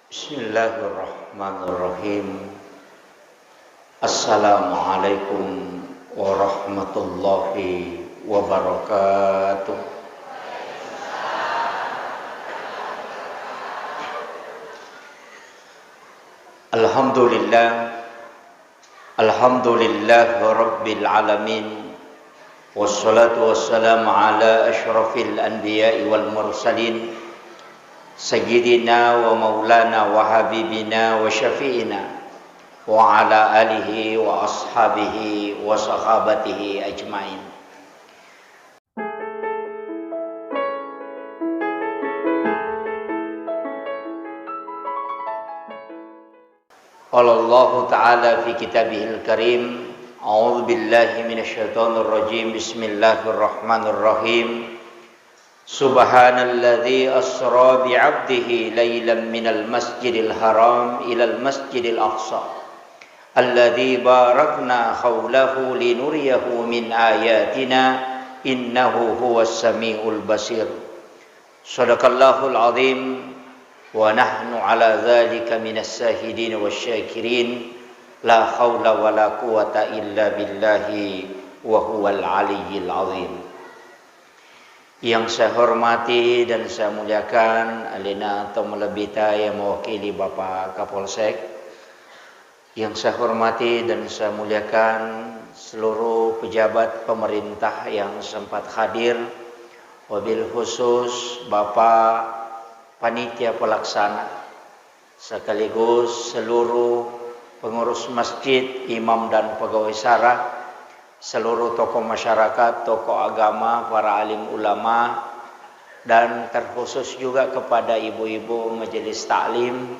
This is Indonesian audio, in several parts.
Bismillahirrahmanirrahim. Assalamualaikum warahmatullahi wabarakatuh. Alhamdulillah rabbil alamin. Wassalatu wassalamu ala asyrafil anbiya'i wal mursalin Sayyidina wa maulana wa habibina wa syafi'ina wa ala alihi wa ashabihi wa sahabatihi ajmain. Qala Allah Ta'ala fi kitabihil karim, a'udzu billahi minasyaitonir rajim. Bismillahirrahmanirrahim. Subhanalladzi asra bi'abdihi lailan minal masjidil haram ilal masjidil aqsa alladzi barakna haulahu linuriyahu min ayatina innahu huwas samiul basir. Shadaqallahul azim wa nahnu ala dzalika minas syahidin wasyakirin. La haula wala quwata illa billahi wa huwal aliyyil azim. Yang saya hormati dan saya muliakan alina atau melebita yang mewakili Bapak Kapolsek. Yang saya hormati dan saya muliakan seluruh pejabat pemerintah yang sempat hadir, wabil khusus Bapak Panitia Pelaksana, sekaligus seluruh pengurus masjid, imam dan pegawai syara, seluruh tokoh masyarakat, tokoh agama, para alim ulama, dan terkhusus juga kepada ibu-ibu majelis taklim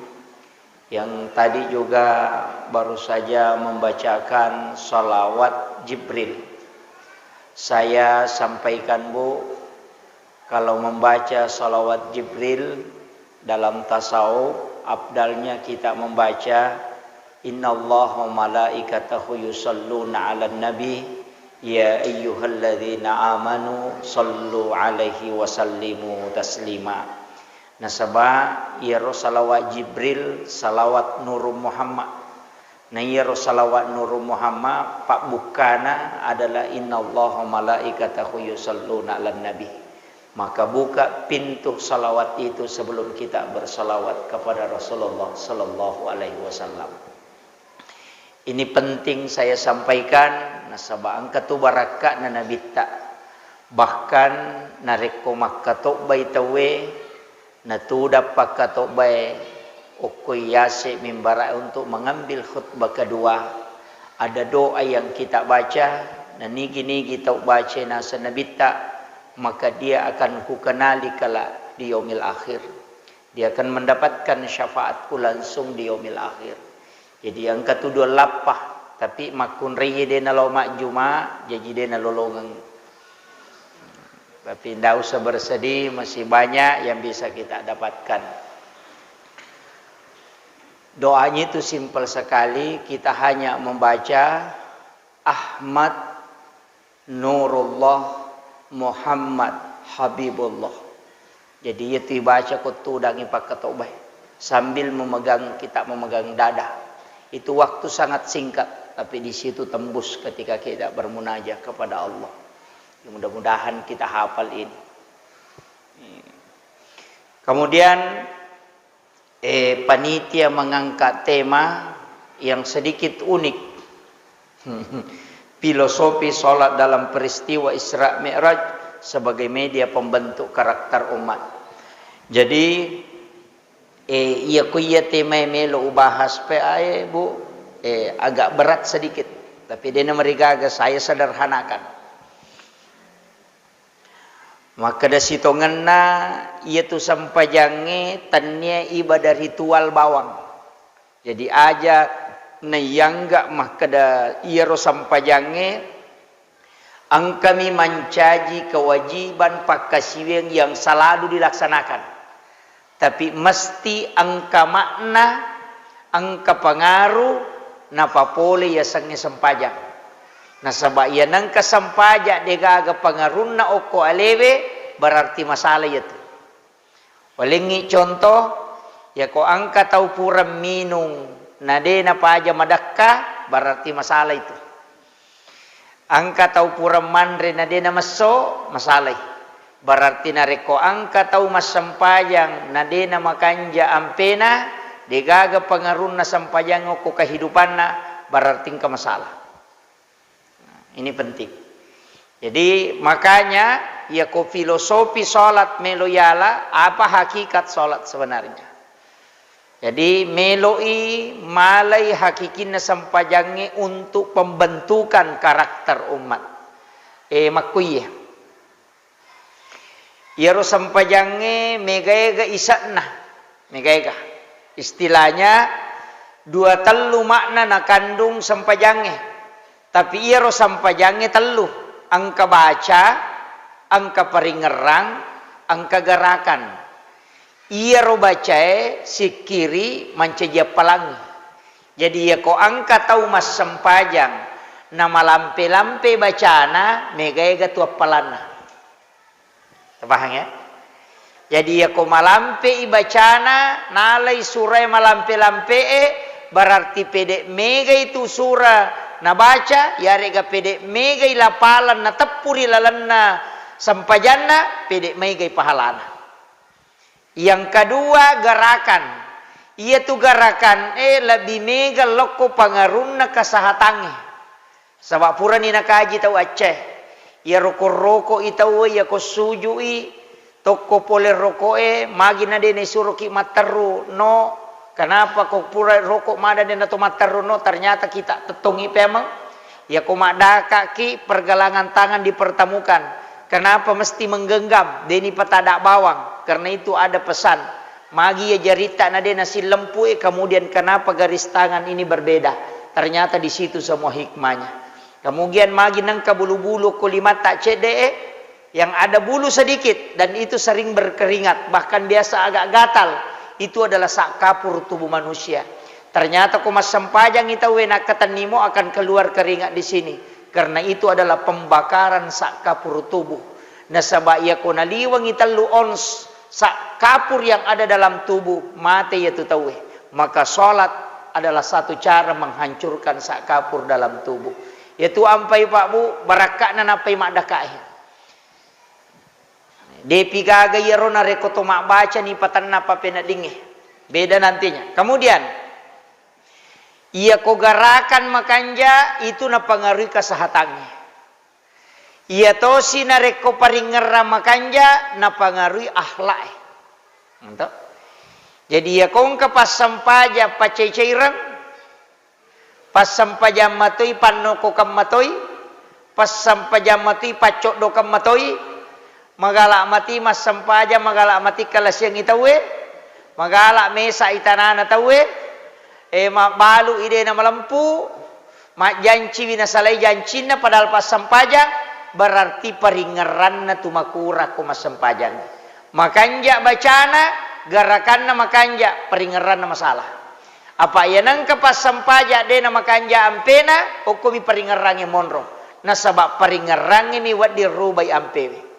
yang tadi juga baru saja membacakan sholawat Jibril. Saya sampaikan, Bu, kalau membaca sholawat Jibril dalam tasawuf, afdalnya kita membaca Innallaha malaikatahu yusalluna 'alan nabi ya ayyuhalladzina amanu sallu 'alaihi wa sallimu taslima. Nasaba ya salawat Jibril salawat Nur Muhammad. Nah ya salawat Nur Muhammad pak bukana adalah innallaha malaikatahu yusalluna 'alan nabi. Maka buka pintu salawat itu sebelum kita bersalawat kepada Rasulullah sallallahu alaihi wasallam. Ini penting saya sampaikan. Nasabah angkatu barakat na nabita. Bahkan nareko makkato baitawe natuda pakkato bay okoy yase mimbara untuk mengambil khutbah kedua. Ada doa yang kita baca, na nigi-nigi tau baca nasa nabita, maka dia akan kukenali kala di yaumil akhir. Dia akan mendapatkan syafaatku langsung di yaumil akhir. Jadi yang kedua lapah, tapi makun reye dena lo mak juma, jadi dena lolongan. Tapi tidak usah bersedih, masih banyak yang bisa kita dapatkan. Doanya itu simpel sekali, kita hanya membaca Ahmad Nurullah Muhammad Habibullah. Jadi itu dibaca kutudangi pakai tobah sambil kita memegang dada. Itu waktu sangat singkat, tapi di situ tembus ketika kita bermunajat kepada Allah. Mudah-mudahan kita hafal ini. Kemudian panitia mengangkat tema yang sedikit unik. Filosofi sholat dalam peristiwa Isra Mi'raj sebagai media pembentuk karakter umat. Jadi iya tema melo bahas Bu, agak berat sedikit, tapi dia merigaga saya sederhanakan. Maka da situ ngena ia tu sampajange tanya ibadah ritual bawang. Jadi aja nayangga mah kada ia ro sampajange ang kami mencaji kewajiban pakasiweng yang selalu dilaksanakan. Tapi mesti angka makna, angka pengaruh, napapole ya sangi sempajang. Nasaba iya nang kasampaja degaga pangarunna oko alewe berarti masalah itu. Walingi contoh ya ko angka tau puram minung nade na paja madakka berarti masalah itu. Angka tau puram mandre nade na maso masalah. Berarti nareko angka tau masampajang nade na makanja ampena degaga pangarunna sampajang oko kehidupanna berarti ka masalah. Ini penting. Jadi makanya ya ko filosofi salat meloyala apa hakikat salat sebenarnya. Jadi meloi malai hakikinna sampajange untuk pembentukan karakter umat. Makuya. Yaro sampajange megaiga isatna. Megaiga. Istilahnya dua telu makna na kandung sampajange. Tapi ia ro sampajange telu, angka baca, angka paringerang, angka gerakan. Ia ro bacae sikiri manceja palangi. Jadi ya ko angka tau mas sampajang, nama lampe-lampe bacana megaiga tua palana. Paham ya? Jadi ya ko malampe ibacana nalai surai malampe-lampe berarti pede mega itu surah na baca ya rega pede megai lapalan na tepuri lalanna sampajanna pede megai pahalana. Yang kedua gerakan. Ia tu gerakan lebih mega loko pangarunna kasahatange. Sabab pura ni nakaji tau Aceh. Ia roko-roko itau ia ko sujui toko pole rokoe magi na dene suruh ki materu no. Kenapa kau pura rokok mada dan atau mataruno ternyata kita tetungi pemang ya kau mada kaki pergelangan tangan dipertemukan. Kenapa mesti menggenggam deni petadak bawang? Karena itu ada pesan. Magi ya jarita nade nasi lempu kemudian kenapa garis tangan ini berbeda? Ternyata di situ semua hikmahnya. Kemudian magi nangka bulu-bulu kulimat tak cede yang ada bulu sedikit dan itu sering berkeringat bahkan biasa agak gatal. Itu adalah sak kapur tubuh manusia. Ternyata kumas sampajang itu wena ketanimo akan keluar keringat di sini. Karena itu adalah pembakaran sak kapur tubuh. Nasaba ia ko naliwang italu ons sak kapur yang ada dalam tubuh mate yaitu tahu. Maka salat adalah satu cara menghancurkan sak kapur dalam tubuh. Yaitu ampai Pak Bu barakakna napai mak dakai. Depi gaga yerona rekoto mak baca ni patan napa pena dinge. Beda nantinya. Kemudian ia ko gerakan makanja itu na pengaruhi kesehatannya. Ia tosi na reko paringera makanja na pengaruhi akhlak. Mantap. Jadi ia kong ke pas sampaja paceceirang pas sampaja matoi panoko kam matoi pas sampaja matoi pacok do kam matoi. Magalak mati mas sampaja magalak mati kalas yang itawe magalak mesa itanana tawe mak balu ide na malampu mak janci wina salai janci na padahal pas sampaja berarti paringeran na tumakura ko mas sampajang makanja bacana gerakan na makanja paringeran na masalah apa ya nang pas sampaja de na makanja ampena o kumi paringeran yang monro na sabab paringeran ini wat dirubai ampewe.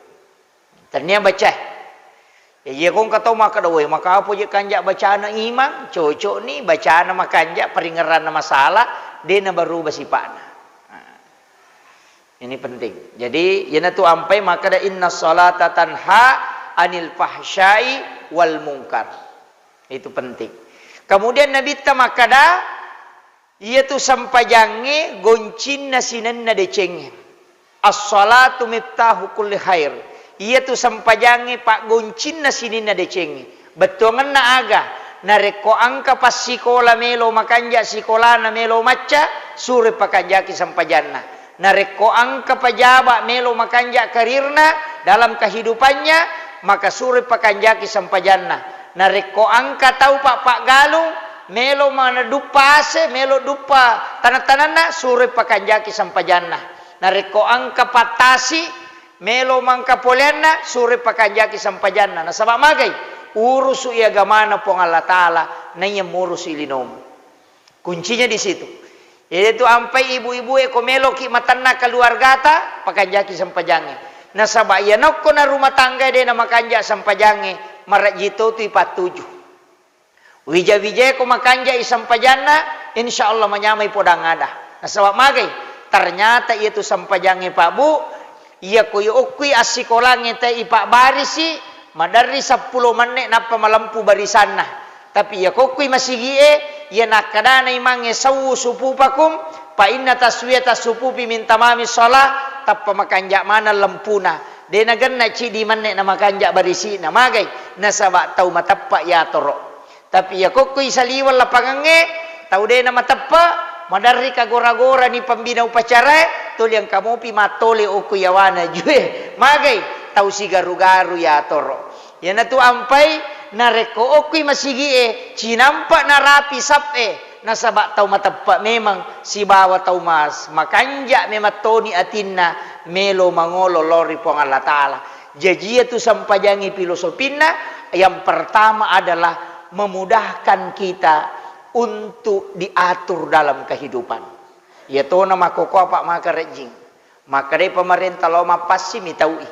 Ternyata baca. Ya kong kata maka dawai maka apa je kanjak bacaan imam cocok ni bacaan makanjak peringeran masalah dia na baru basipana. Ini penting. Jadi yana tu ampai maka da inna salata tanha anil fahsyai wal munkar. Itu penting. Kemudian Nabi ta makada ia tu sampajange goncin nasinanna decenge. As-salatu miftahu kulli khair. Ia tu sampajange pak goncin na sini na decengi. Betongan na aga. Nareko angka pas sikola melo makanja sikola na melo maca sure pakanjaki sampajanna. Nareko angka pajaba melo makanja karirna dalam kehidupannya maka sure pakanjaki sampajanna. Nareko angka tahu pak galung melo mana dupa ase melo dupa tanah-tanahna sure pakanjaki sampajanna. Nareko angka patasi melo mangka polena sure pakanjaki sampajanna na sabab magai urusu ia gamana pong Allah taala na ia murus ilinom kuncinya di situ Itu ampai ibu-ibu komelo ki matanna keluarga ta pakanjaki sampajange. Nasaba yanok ko na rumah tangga de na makanja sampajange marajito tu ipatuju. Wija-wija ko makanja isampajana insyaallah manyamai podang ada. Nasaba magay ternyata itu sampajange Pak Bu iya ko ukui asikolange te ipak barisi madari 10 menit napa malampu barisanna. Tapi ya kokui masih gie ya nakadana imange sawu supupakum pa inna taswiyata supupi min tamami shalah tappa makanja mana lempuna de naganna cidi manne na makanja barisi na magai nasaba tau matappa ya toro tapi ya kokui saliwal lapangange tau de na matappa madari kagora-gora ni pembina upacara tol yang kamu pi matole oku yawana jue magai tau si garu-garu ya toro ya natu ampai nareko okui masigie cinampak narapi sape nasaba tau matappa memang si bawa tau mas makanja mematoni atinna melo mangolo lori pong Allah Ta'ala jadi itu sampajangi filosofina yang pertama adalah memudahkan kita untuk diatur dalam kehidupan yaitu nama koko apa maka rejing maka dari pemerintah lo mapasi mitaui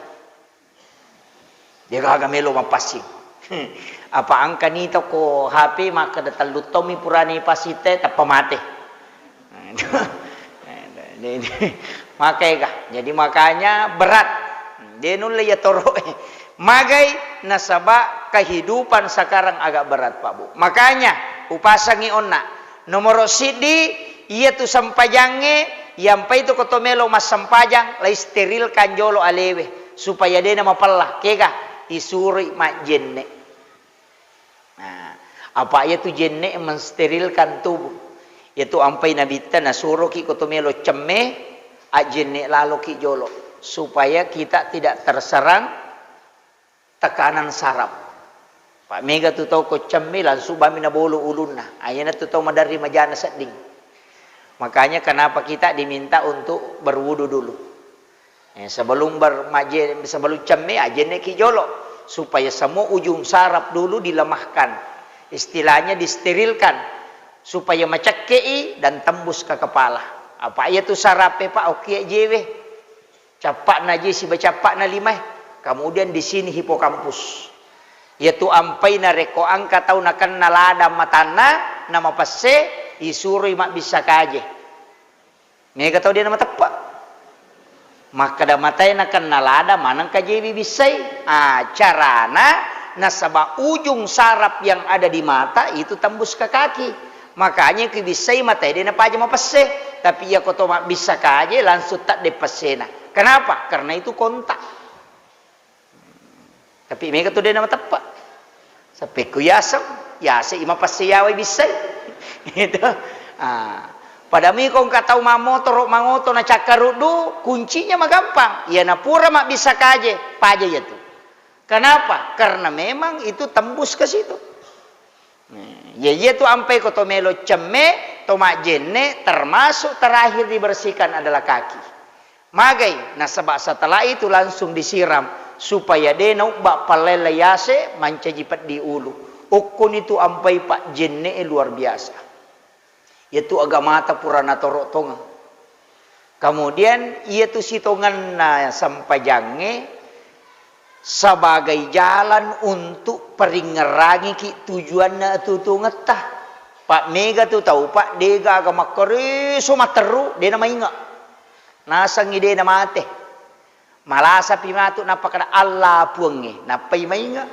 dia kagak melo mapasi apa angka nito ko HP maka datalutomi purani pasite tappa mate makai kah jadi makanya berat denul ya toro magai nasaba kehidupan sekarang agak berat Pak Bu makanya upasangi onna nomor sidi iya tu sampajange yang pa itu kotomelo mas sampajang lai steril kanjolo alewe supaya dia nama pelah keka isuri mak jenne. Nah, apa itu jenne mensterilkan tubuh. Itu ampai nabita nasuro ki kotomelo cemme a jenne lalu ki jolo supaya kita tidak terserang tekanan saraf. Pak mega tu tau ko cemme langsung bami na bolu ulunna. Ayana tu tau madari majana seding. Makanya kenapa kita diminta untuk berwudu dulu. Sebelum cemme ajene ki jolo supaya semua ujung saraf dulu dilemahkan istilahnya disterilkan supaya macakei dan tembus ke kepala apa itu sarape Pak oke jewe capak najisi bacapak na limai kemudian di sini hipokampus yaitu ampai na reko angka tau nakan nalada matana nama passe isuri mak bisa kaje mega tau dia nama tepat maka da matay na kan nalada manang kajebi bisay carana nasaba ujung saraf yang ada di mata itu tembus ke kaki makanya kibisay matay din na paja mapase tapi ya koto bisa kaje langsung tak depasena kenapa karena itu kontak tapi mega to din na matapa sape ko yasam yasa ima pasiyaway bisay itu padami kong katau mamotor mangoto na cakarudu kuncinya mah gampang ya na pura mak bisa kaje paja ya tuh kenapa karena memang itu tembus ke situ ya itu ampai kotomelo cemme tomak jenne termasuk terakhir dibersihkan adalah kaki magai nah sebab setelah itu langsung disiram supaya dia naubak palele yase mancajipat di ulu ukun itu ampai pak jenne luar biasa yaitu agama ta purana torok tonga. Kemudian yaitu sitongan na sampajange sebagai jalan untuk peringerangi ki tujuan na tutu ngetah. Pak mega tu tahu Pak dega agama kere so materu de na mainga. Nasang ide na mate. Malasa pimatu napakada Allah puange napai mainga.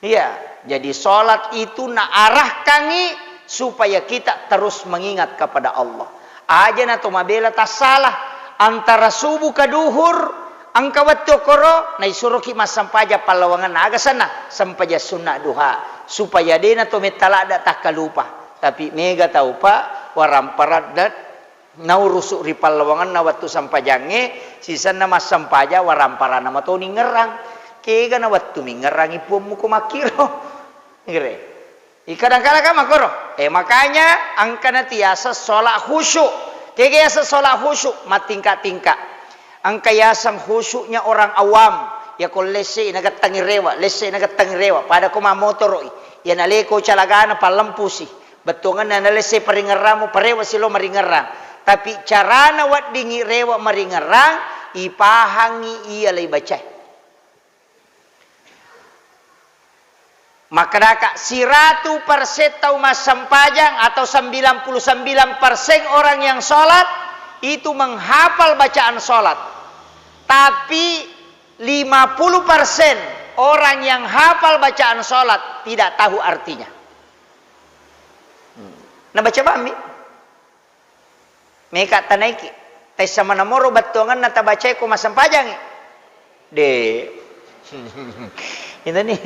Iya, jadi salat itu na arah kangi supaya kita terus mengingat kepada Allah. Aja na to mabela ta salah antara subuh ke duhur angka waktu koro na isuruh ki masampaja palawangan naga sana sampaja sunnah duha supaya dia na to metala ada tak kalupa. Tapi mega tahu Pak waramparat dat nau rusuk ri palawangan na waktu sampajange sisa na masampaja warampara nama to ni ngerang kega na waktu mi ngerangi pumu ko makiro. Ngere. Kadang-kadang kan makoro. Makanya angka tiasa sholat khusyuk. Tiasa sholat khusyuk matingkat-tingkat. Angka yasam khusyuknya orang awam. Ya ko lese nagatangi rewa, lese nagatangi rewa. Pada ko mamotoro ya naleko calagana palampusi. Betongan na nalese paringerang mo parewa silo maringerang. Tapi carana wat dingi rewa maringerang ipahangi iya lay bacay. Maka daka 100% tau mas sampajang atau 99% orang yang sholat itu menghafal bacaan sholat. Tapi 50% orang yang hafal bacaan sholat tidak tahu artinya. Nah baca bami. Meka tanaiki. Tay sama namoro batongan na tabacay ko masampajang. De. Ito ni.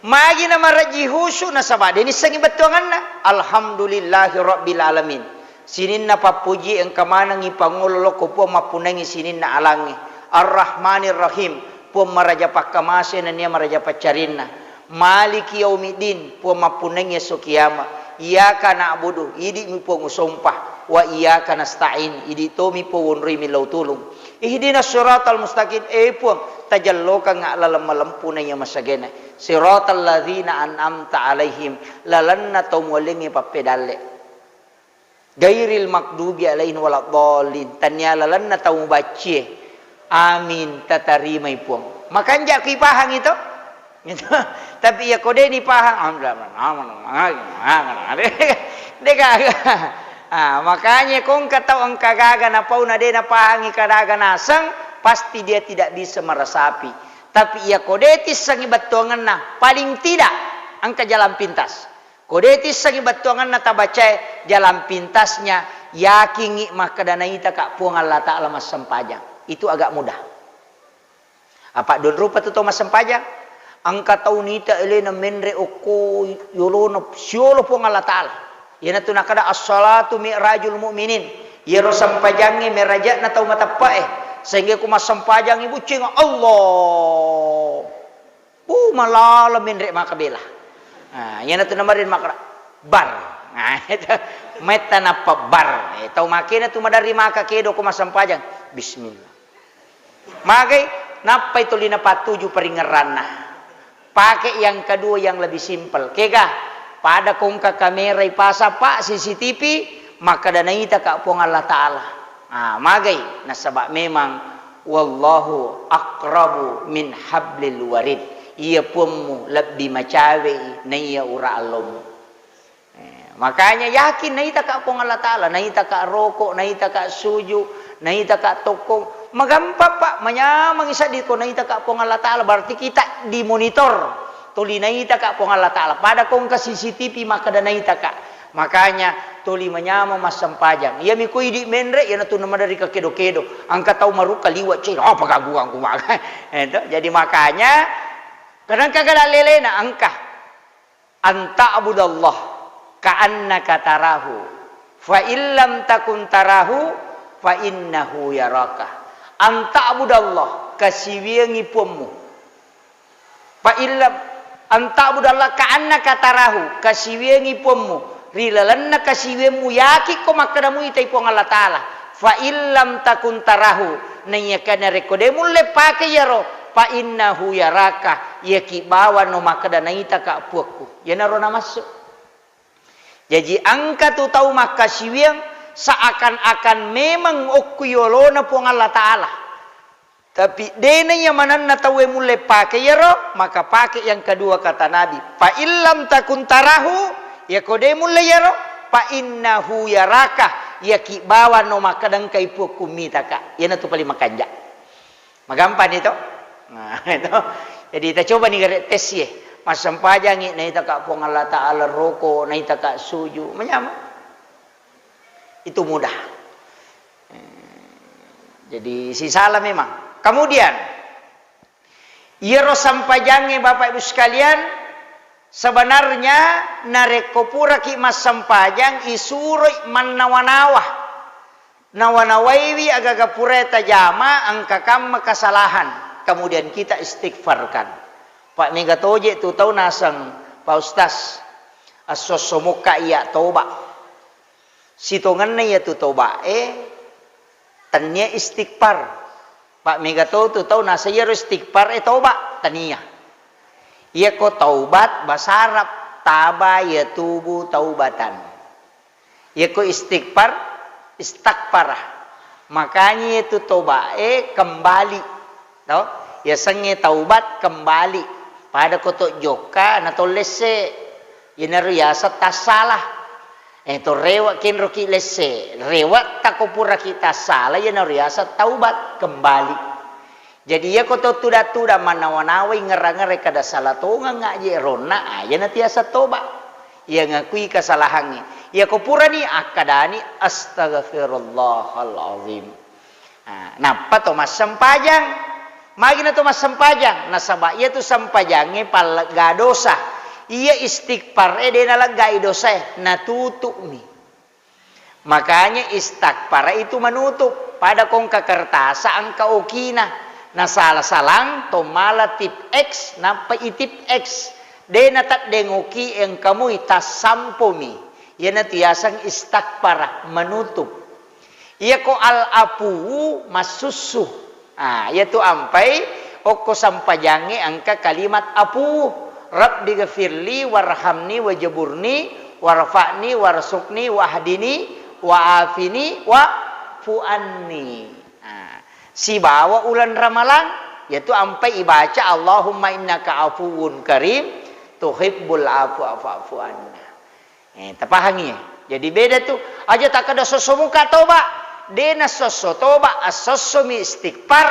Magi na maraji husu na sabade. Ini sangi batongan na. Alhamdulillahi Rabbil Alamin. Sinin na papuji ang kamanang ipangulolo ko po mapunangi sinin na alangi. Ar-Rahmanir Rahim. Po maraja pakamase na niya maraja pacarin na. Maliki yaumiddin. Po mapunangi sukiyama. Iyaka na'budu. Idi mi po ngusumpah. Wa iyyaka nasta'in idi tomi po wonri milaw tulong ihdinas siratal mustaqim po tajallo ka nga lalammalampu na ya masagena siratal ladzina an'amta alaihim lalanna tumwalingi papedalle gairil makdubi alaihim waladdallin tanya lalanna tumubacie amin tatarimay po makanja kipahang ito tapi ya kode ni pahang deka. Makanya kung kataw ang kagaga na pau na din na pahangi kadaga nasang, pasti dia tidak bisa merasapi. Tapi ia kodetis sang ibatuangan na, paling tidak ang jalan pintas. Kodetis sang ibatuangan na tabacay jalan pintasnya, yakin makadanaita ka puang Allah Ta'ala mas sampajang. Itu agak mudah. Apa don rupa tu mas sampajang? Ang kataw nita elena menre oko yolono siolo puang Allah Ta'ala. Yana tu nakada as-salatu mi'rajul mu'minin. Yero sampajang meraja na tau matapae. Sehingga ku masampajang ibu cing Allah. Malala minre makabela. Yana tu namarin makara bar. Itu meta na pa bar. Tau makina tu madari maka kedo ku masampajang. Bismillah. Magay napay tuli na patuju paringeran na. Pakai yang kedua yang lebih simpel. Kega pada kong ka kamera ipasa pa CCTV maka danaita ka po Allah Ta'ala. Magay nasaba memang wallahu aqrabu min hablil warid. Ia pun mu lebih macawe na iya ura alom. Makanya yakin naita ka po Allah Ta'ala, naita ka rokok, naita ka suju, naita ka tokong. Magampa pa manyamang isa dito naita ka po Allah Ta'ala berarti kita dimonitor. Tuli naita ka po Allah Ta'ala. Pada kong ka CCTV maka da naita ka. Makanya tuli manyama mas sampajang. Iya mi kuy di menre yan atu naman dari ka kedo-kedo. Ang kataw maru kaliwat chay. Pagaguang kumaga. Jadi makanya kadang kagalale na angka. Anta abudallah ka'annaka tarahu. Fa illam takun tarahu fa innahu yaraka. Anta abudallah kasiwiangi pommu. Fa illam anta budallah ka'annaka tarahu kasiwengi pommu rilalanna kasiwemu yaki ko makadamu itay po Allah Ta'ala fa illam takun tarahu nanyakana rekodemu lepake yaro fa innahu yaraka yaki bawa no makadanaita ka apuakku yanaro na masuk. Jadi angka tu tahu makasiweng seakan-akan memang okuyolo na po Allah Ta'ala. Tapi dena yang mana natawe mulai pakai yaro maka pakai yang kedua kata Nabi fa illam takun tarahu ya kode mulai yaro fa innahu yaraka ya ki bawa no makadang kai pu kumita ka yana tu paling makanja magampan itu. Nah itu jadi kita coba nih tes ye mas sampajangi na ita ka po Allah Ta'ala roko na ita ka suju menyama itu mudah. Jadi si salah memang. Kemudian, yero sampajange Bapak Ibu sekalian, sebenarnya narekopura ki mas sampajang isuroi manawanawa. Nawanawaiwi agaga pureta jama angkakam kesalahan. Kemudian kita istighfarkan. Pak Megatoje tu tahu nasang Pak Ustaz. Asosomuka iya toba. Sitongan na iya tu toba. Tanya istighfar. Pak Megato tu tahu nasa yero istighfar toba tania. Ia ko taubat bahasa Arab taba yatubu taubatan. Yaitu istakparah. Makanya itu toba kembali. Tahu? Ya sange taubat kembali. Pada kotok joka na tolese. Ina riyasa tasalah. Itu rewat kinro ki lese. Rewat takupura kita salah ina riyasa taubat kembali. Jadi ya koto tuda-tuda manawanawai ngerang-ngerang kada salah tonga ngaji rona aja nanti asa toba. Ya ngakui kesalahannya. Ya kupura ni akadani astaghfirullahalazim. Napa to mas sempajang? Magina to mas sempajang. Nasaba iya tu sempajangnya palaga dosa. Iya istighfar de nalagai dosa natutup mi. Makanya istighfar itu menutup pada kong kertas angka okina. Na salah-salang to mala tip X napa itip X de natat dengoki yang kamu itasampomi ya natiasang istakpara menutup iya ko al-apu masusu yaitu ampai oko sampajangi angka kalimat apu Rabbi ghafirli warhamni wajaburni warfa'ni warsukni wahdini wa'afini wa'fu'anni. Si bawa ulan ramalan yaitu ampai ibaca Allahumma innaka afuwun karim tuhibbul afwa fa'fu anna. Tapahangi ya. Jadi beda tuh. Aja tak ada sosomuka toba. Dena soso toba asoso mi istighfar.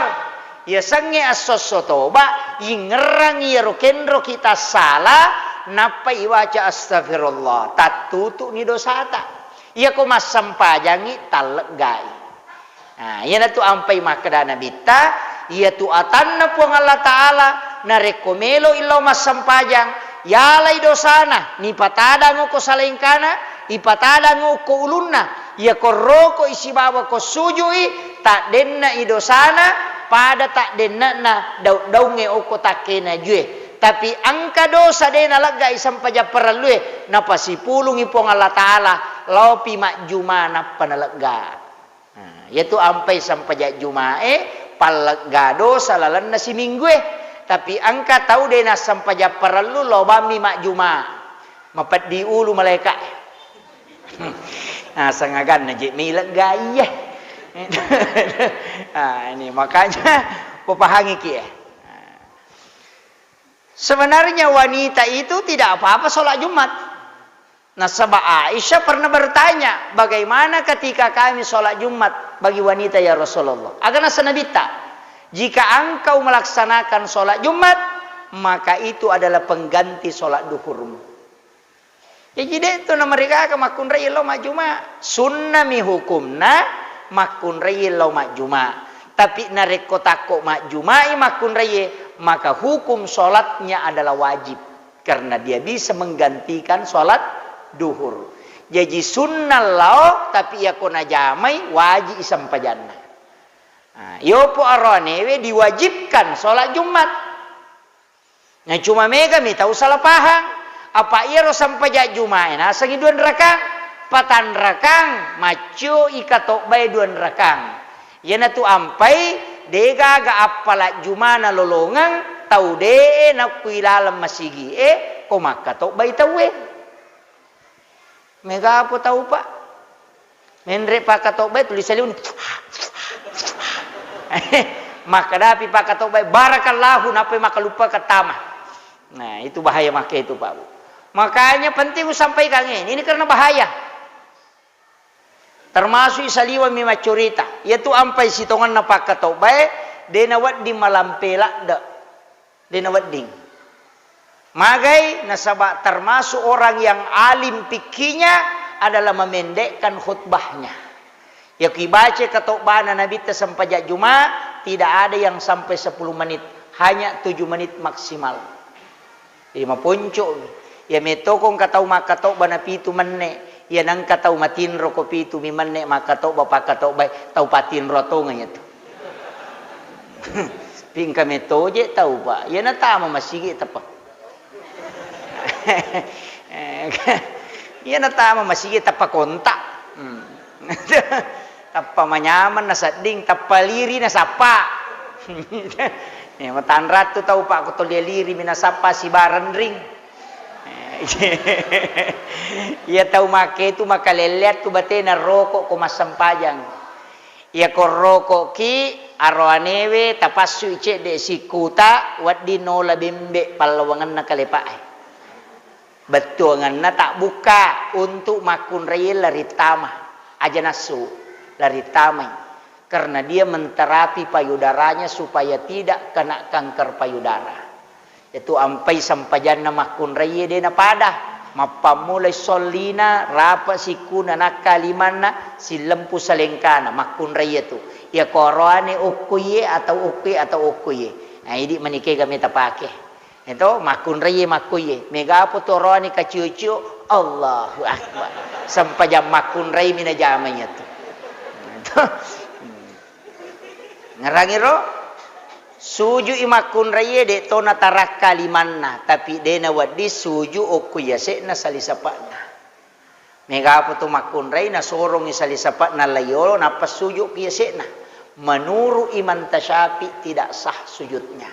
Ya sange asoso toba ingerang ya rokenro kita salah napa iwaca astagfirullah. Tatutu ni dosata. Ya ko masampajangi talgai. Ia tu ampai makadana bita, ia tu atanna puang Allah Ta'ala, na rekomelo ilo masampajang, yalai dosana, ni patada ngo ko salingkana, ipatada ngo ko ulunna, ia ko roko isi bawa ko sujui, tak denna idosana, pada tak denna na daunge oko takena jue. Tapi angka dosa dena laga isampaja peralue, na pasipulungi puang Allah Ta'ala, lopi mak jumana panalaga. Yaitu ampai sampai jumae palgado salalan nasi minggu tapi angka tahu deh nas sampai perlu lobami mak juma mapat diulu malaikat sangagan najik milag gaya ini makanya pepahangi kia sebenarnya wanita itu tidak apa-apa sholat Jumat. Nasabah Aisyah pernah bertanya, bagaimana ketika kami sholat Jumat bagi wanita ya Rasulullah? Agak nasanabita, jika engkau melaksanakan sholat Jumat, maka itu adalah pengganti sholat duhurmu. Ya jadi itu na mereka ke makun raya lo majuma, sunnah mi hukumna makun raya lo majuma. Tapi nareko tako majumai makun raya, maka hukum sholatnya adalah wajib karena dia bisa menggantikan sholat duhur. Jadi sunnah lao tapi ya kona jamai wajib isampajanna. Yo po aronewe diwajibkan sholat Jumat. Nah cuma mega mi tahu salah paham. Apa iro sampaja Jumat? Nah sangi duan rakang, patan rakang, macu ikatok bay duan rakang. Yana tu ampai dega ga apala Jumana lolongang tahu de na kuilalam masigi ko makatok bay tawe. Mega apa tahu pak? Mendre pak katok bay tulis saliun. Maka dapi pak katok bay barakallahu napa maka lupa ketama. Nah itu bahaya maka itu pak. Makanya penting sampaikan ini karena bahaya. Termasuk isaliwa mi macurita. Yaitu ampai sitongan na pak katok bay denawat di malam pelak dak. Denawat ding. Magai nasabah termasuk orang yang alim pikirnya adalah memendekkan khutbahnya. Ya kibaca ketokbana Nabi sampai Jumat tidak ada yang sampai 10 menit, hanya 7 menit maksimal. 5 puncuk. Ya metokong katau makatokbana pitu menne, ya nang katau matin roko pitu mi menne makatokba pakatokba tau patin rotongnya tu. Pingka metoje tahu pak, ya natama masigi tepak. Iya natama masih tapa kontak. Tapa manyaman nasading tapa liri nasapa. Ya matan ratu tahu pak kutol dia liri minasapa si baran ring. Ia tahu make tu maka lelet tu batena rokok ko masampajang. Ia ko rokok ki arwanewe tapassu ice de sikuta waddi nola bembe palawangan na kalepae. Betuangan na tak buka untuk makun raya lari tama aja nasu lari tamai karena dia menterapi payudaranya supaya tidak kena kanker payudara. Itu ampai sampajan na makun raya dia na pada mapamulai solina rapa sikuna nakalimana si lempu salengkana makun raya tu ya korone okuye atau okuye nah ini menike kami tapake itu makun raya makuye mega apa tu roani kaciu-ciu Allahu akbar sampai jam makun raya mina jamanya tu ngarangiro suju imakun raya de tona tarak kalimanna tapi dena wadi suju okuya se na salisapana mega apa tu makun raya na sorong salisapana layo na pasuju kiya se na menuru iman tasyafi tidak sah sujudnya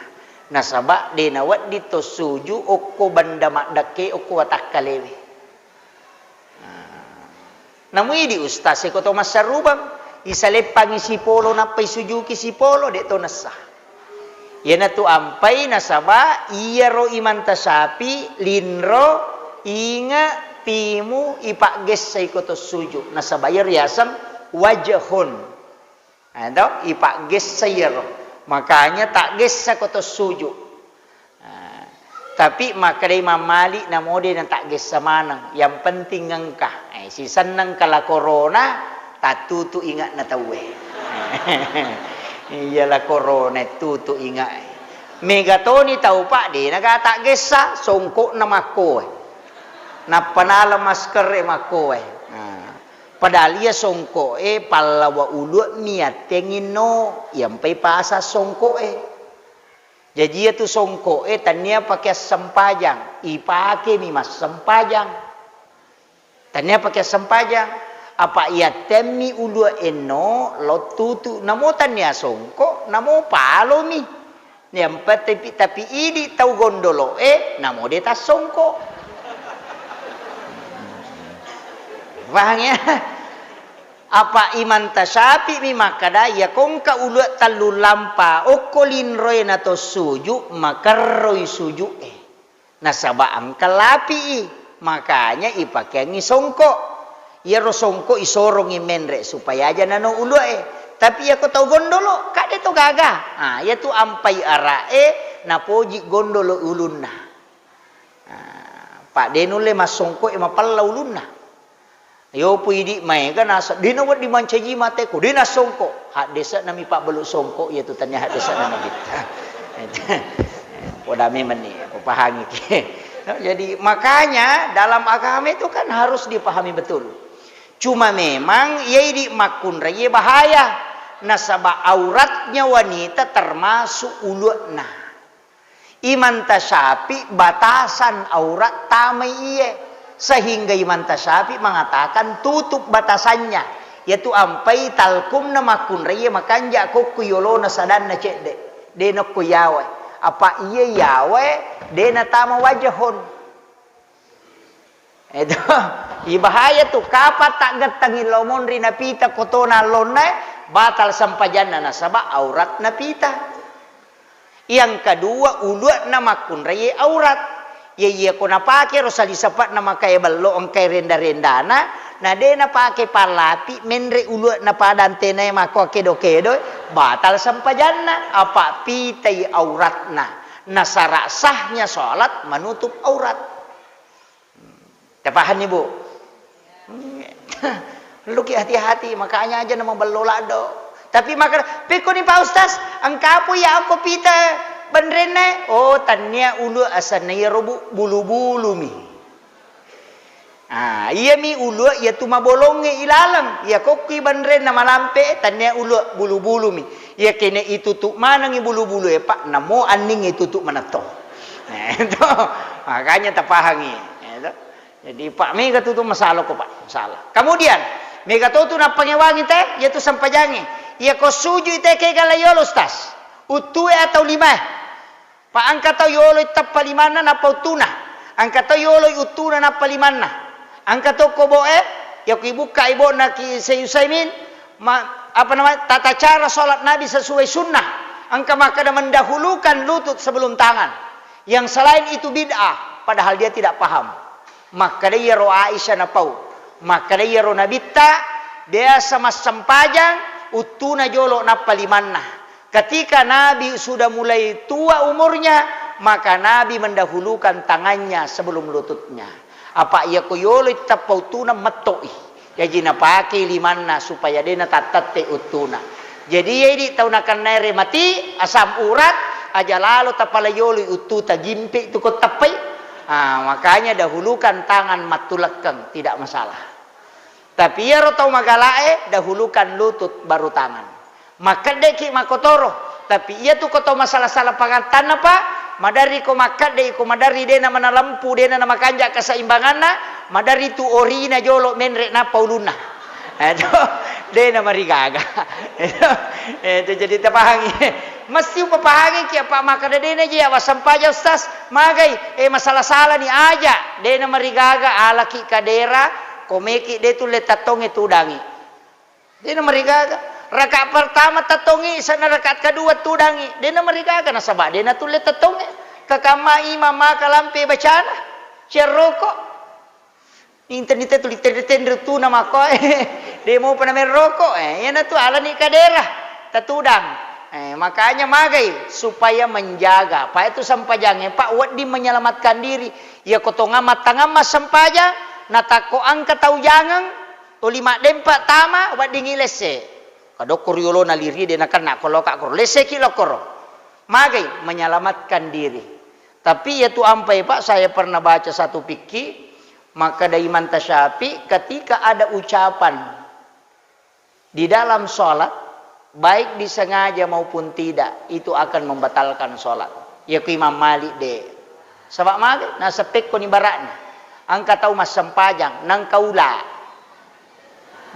nasaba dena wadi to suju okko banda makdake okko watakalewe namui di ustaz ko to masarubang isalepang si polo na pay sujuki si polo de to nasah yana tu ampai nasaba iya ro iman tasapi linro inga timu ipak gesai koto suju nasaba riasam wajahun atau ipak gesai ro makanya tak gesa koto suju tapi maka Imam Malik namode na tak gesa manang yang penting ngengkah si senang kala corona tatutu ingat na tawe iyalah corona tu ingat megatoni tahu pak di naga tak gesa songkok na mako na panala masker mako padahal ia songkok palawa ulu niat tengino yang pai pasa songkok jadi itu songkok tania pakai sempajang ipake mi mas sempajang tania pakai sempajang apa ia temi ulu eno lo tutu namo tanya songko namo palo mi yang tapi ini tahu gondolo namo dia tas songko paham ya apa iman tasapi mi makada ya kongka ulu talu lampa okolin roy nato suju makarroy suju nasaba angkalapi makanya ipakengi songko ya rosongko isorong imenre supaya aja nano ulu tapi ya ko tau gondolo kade to gaga ya tu ampai arae na poji gondolo ulunna pak denule masongko mapalla ulunna yo puidi mai kan asa dina wad dimancaji mate ko dina songko hak desa nami pak beluk songko ya tu tanya hak desa nami kita podame meni ko pahami jadi makanya dalam agama itu kan harus dipahami betul. Cuma memang yaitu makun raya bahaya. Nasaba auratnya wanita termasuk ulutna. Iman tasyafi batasan aurat tamai iye. Sehingga Iman tasyafi mengatakan tutup batasannya. Yaitu ampai talkumna makun raya makanja kokku yolona sadanna cedde. Dena ku yawe. Apa iye yawe dena tama wajahon. Itu ibahaya tu kapat tak getangi lomon rina pita kotona lonai batal sampajana nasaba aurat napita. Yang kedua uluat nama kun raya aurat. Iya kona pake rosali sapat nama kaya ballo angkai renda-rendana na dena pake palapi menre uluat na padantena mako kedo-kedo batal sampajana apa pitai auratna. Nasara sahnya salat menutup aurat. Paham nih bu? Lu ki hati-hati makanya aja nama belolado. Tapi maka peko ni Pak Ustaz, angkapu ya aku pita benrene. Oh tanya ulu asana ya robu bulu-bulu mi. Iya mi ulu ya tuma bolonge ilalang. Ya koki benren nama lampe tanya ulu bulu-bulu mi. Ya kene itu tuh mana ngi bulu-bulu ya Pak? Namo aning itu tuh mana toh. Nah itu makanya terpahangi. Jadi Pak Mega tu masalah ko Pak, masalah. Kemudian Mega tu na pangewangi teh yaitu sampajangi. Ya ko suju teh ke gala yolo stas. Utue atau lima. Pak angka tau yolo tappa limana na pautuna. Angka to yolo utuna na palimanna. Angka to koboe ya kibuka ibo na ki Sayusaimin tata cara salat Nabi sesuai sunnah. Angka maka mendahulukan lutut sebelum tangan. Yang selain itu bid'ah, padahal dia tidak paham. Maka dia ro Aisyah na pau. Maka dia ro Nabitta dia sama sempajang utuna jolo na palimanna. Ketika Nabi sudah mulai tua umurnya, maka Nabi mendahulukan tangannya sebelum lututnya. Apa ia koyolo tapau tuna matoi. Jadi na pakai limanna supaya dia na tatate utuna. Jadi ini tahu nakan nere mati asam urat aja lalu tapalayolo ututa gimpi itu ko tapai. Makanya dahulukan tangan matulakang tidak masalah. Tapi ya rotau magalae dahulukan lutut baru tangan. Maka deki makotoro. Tapi ia tu koto masalah-salah pangantan apa? Madari ko makat dei ko madari dena mana lampu dena nama kanja keseimbanganna. Madari tu orina jolo menrek na pauluna. Itu dena marigaga. Itu jadi tapahangi. Mesti papahangi kia pak maka dena je awas sampaja ustaz. Magai masalah-salah ni aja. Dena marigaga alaki kadera komeki de tu letatonge tudangi. Dena marigaga. Rakaat pertama tatongi, sana rakaat kedua tudangi. Dena marigaga na sabak dena tu letatonge. Kakama imam maka lampe bacana. Ceroko. Internet tu litender tu nama ko. Dia mau pernah merokok. Yan na tu ala ni kadera. Tatudang. Makanya magai supaya menjaga. Pak itu sampajangnya. Pak wadi menyelamatkan diri. Ya kotong amat tangama sampajang. Natako angka tau jangan. Tolima dempak tama wadi ngilese. Kado kuryolo naliri dia nak kena kalau kak kor lese kilo kor. Magai menyelamatkan diri. Tapi ya tu ampai Pak saya pernah baca satu fikih maka dari Imam Tasyafi ketika ada ucapan di dalam sholat baik disengaja maupun tidak itu akan membatalkan sholat. Ya ku Imam Malik de. Sebab magai na sepek ko ni barakna. Angka tahu mas sempajang nang kaula.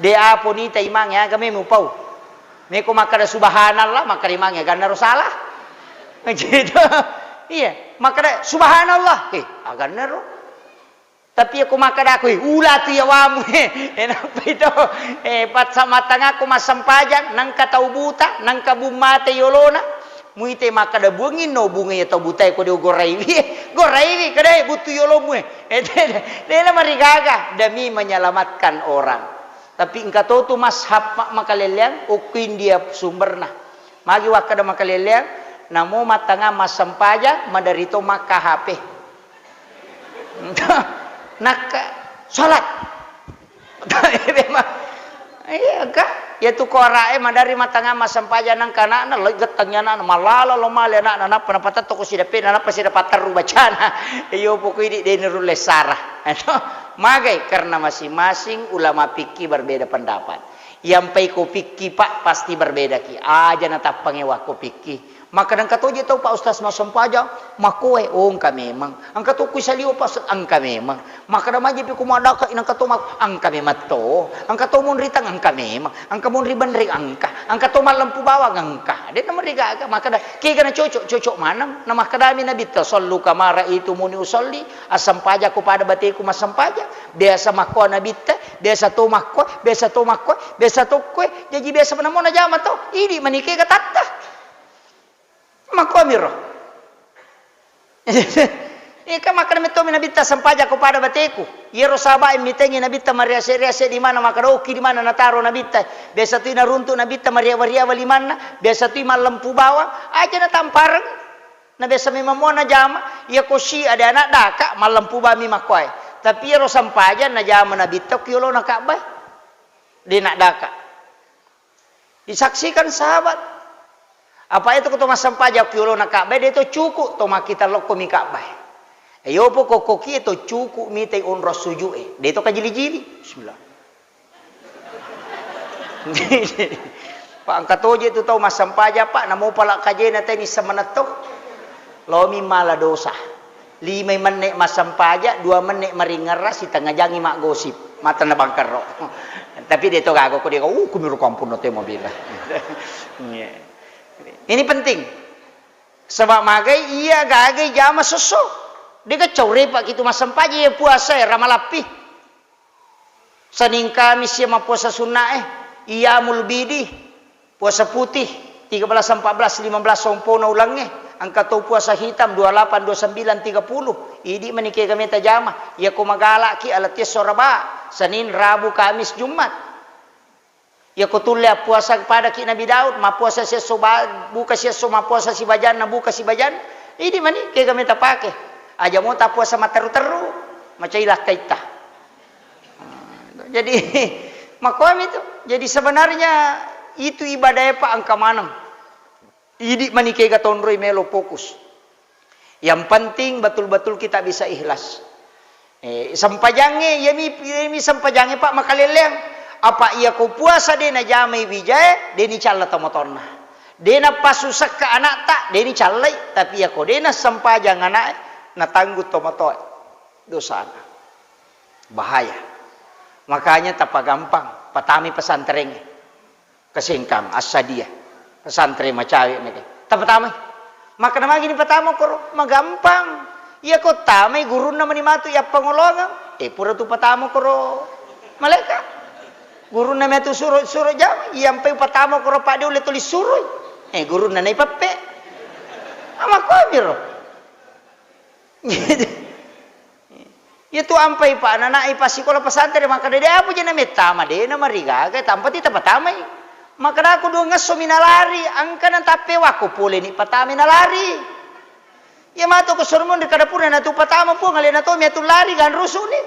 De apo ni ta imang ya kami mupau. Neko maka ada subhanallah maka imangnya gana salah. Gitu. Iya, maka ada subhanallah. Agan nero. Tapi aku maka ada aku ulah tu ya wamu. Kenapa itu? Pat sama tengah aku masampajang nang katau buta nang kabumate yolona. Muite maka ada bungin no bunga ya tau buta ko dio goraiwi. Goraiwi kadai butu yolomu. Dia marigaga demi menyelamatkan orang. Tapi engkau tu mashab makaleliang ukuin dia sumberna. Magi wakada makaleliang namo matanga masampaja madarito maka HP. Nak salat. Iya ka? Ya tu korae madari matanga masampaja nang kana na getangnya na malala lo male na panapata to ko sida pe na pa sida pataru bacana. Iyo pokoi di denirule sarah. Magai karena masing-masing ulama fikih berbeda pendapat. Yang pai ko fikih Pak pasti berbeda ki. Aja natap pangewa ko fikih. Maka nang katoje tau Pak Ustaz masampaja makoe angka memang. Angka to ku saliu pas angka memang. Maka da maji pi kumadaka inang kato mak angka memang to. Angka to mun ritang angka memang. Angka mun riban ri angka. Angka to lampu bawang angka. Dia nomor riga maka da ki kana cocok manam nama kadami nabi ta sallu kamara itu muni usolli asampaja ku pada batiku masampaja. Biasa makko nabi ta biasa to makko biasa to makko biasa to kue jadi biasa menamona jama to. Ini manike ka tatta. Makomiro. Ika maka namito minabita sampaja ko pada bateku. Yero saba imitengi nabita mariase-riase di mana makaroki di mana nataro nabita. Biasa tu naruntu nabita maria-waria di mana. Biasa tu malampu bawang aja na tamparang. Na biasa mimamona jama ya kosi ada anak daka malampu bami makwai. Tapi yero sampaja na jama nabita kiyolo nakabay. Di nak daka. Disaksikan sahabat. Apa itu kau masampaja kiolo nak kabeh dia itu cukup to makita loko mi kabeh. Ayo po kokoki itu cukup mitay unros sujue. Dia itu kajili-jili. Bismillah. Pak angkat oje itu tahu masampaja Pak namo pala kaje na tayo ni samanato. Lomi mala dosa. 5 menit masampaja, 2 menit maringeras si tengah jangi mak gosip. Mata na bangkar ro. Tapi dia itu gago ko dia kumiro kampun no te mobil. Ini penting. Sebab magai ia gagai jama susu. Dia kacau repak gitu mas sampaja ya puasa ya ramalapi. Senin Kamis ya puasa sunnah iya mulbidi puasa putih 13, 14, 15 sompono ulangnya. Angka tu puasa hitam 28, 29, 30. Idi menikah kami tajama. Ya ko magalak ki alat ya soraba. Senin, Rabu, Kamis, Jumat. Ya ko tulia puasa kepada ki Nabi Daud. Ma puasa siya soba, buka siya so ma puasa si bajan na buka si bajan. Idi menikah kami tapake. Aja mo ta puasa materu-teru. Macailah kaita. Jadi makom itu. Jadi sebenarnya itu ibadahnya Pak angka manam. Idi manikai gatondroi melo fokus. Yang penting betul-betul kita bisa ikhlas. Sampajange yemi sampajange Pak makaleleng. Apa ia ko puasa dena jamai bijaya deni calla tomotonna. Dena pasusak ke anak tak deni callai tapi ia ko dena sampajang anak na tanggut tomotoy dosana. Bahaya. Makanya tapa gampang patami pesantren kesingkam asadiyah. Pesantren macawi mereka. Pertama, maka nama gini pertama koro magampang. Iya kok tamai guru nama ni matu ya pengolongan. Pura tu pertama koro malaikat. Guru nama tu suruh jam. Yang pertama koro pak dia boleh tulis suruh. Guru nama ipape. Ama kau biro. Itu ampai pak anak ipasi sekolah pesantren maka dia apa je nama tama dia nama riga ke tanpa tidak pertama. Maka aku dua ngaso minalari, angka nan tape wako pole ni patami nalari. Ya mato ko surmon di kadapura na tu patama po ngali na to mi tu lari gan rusu ni.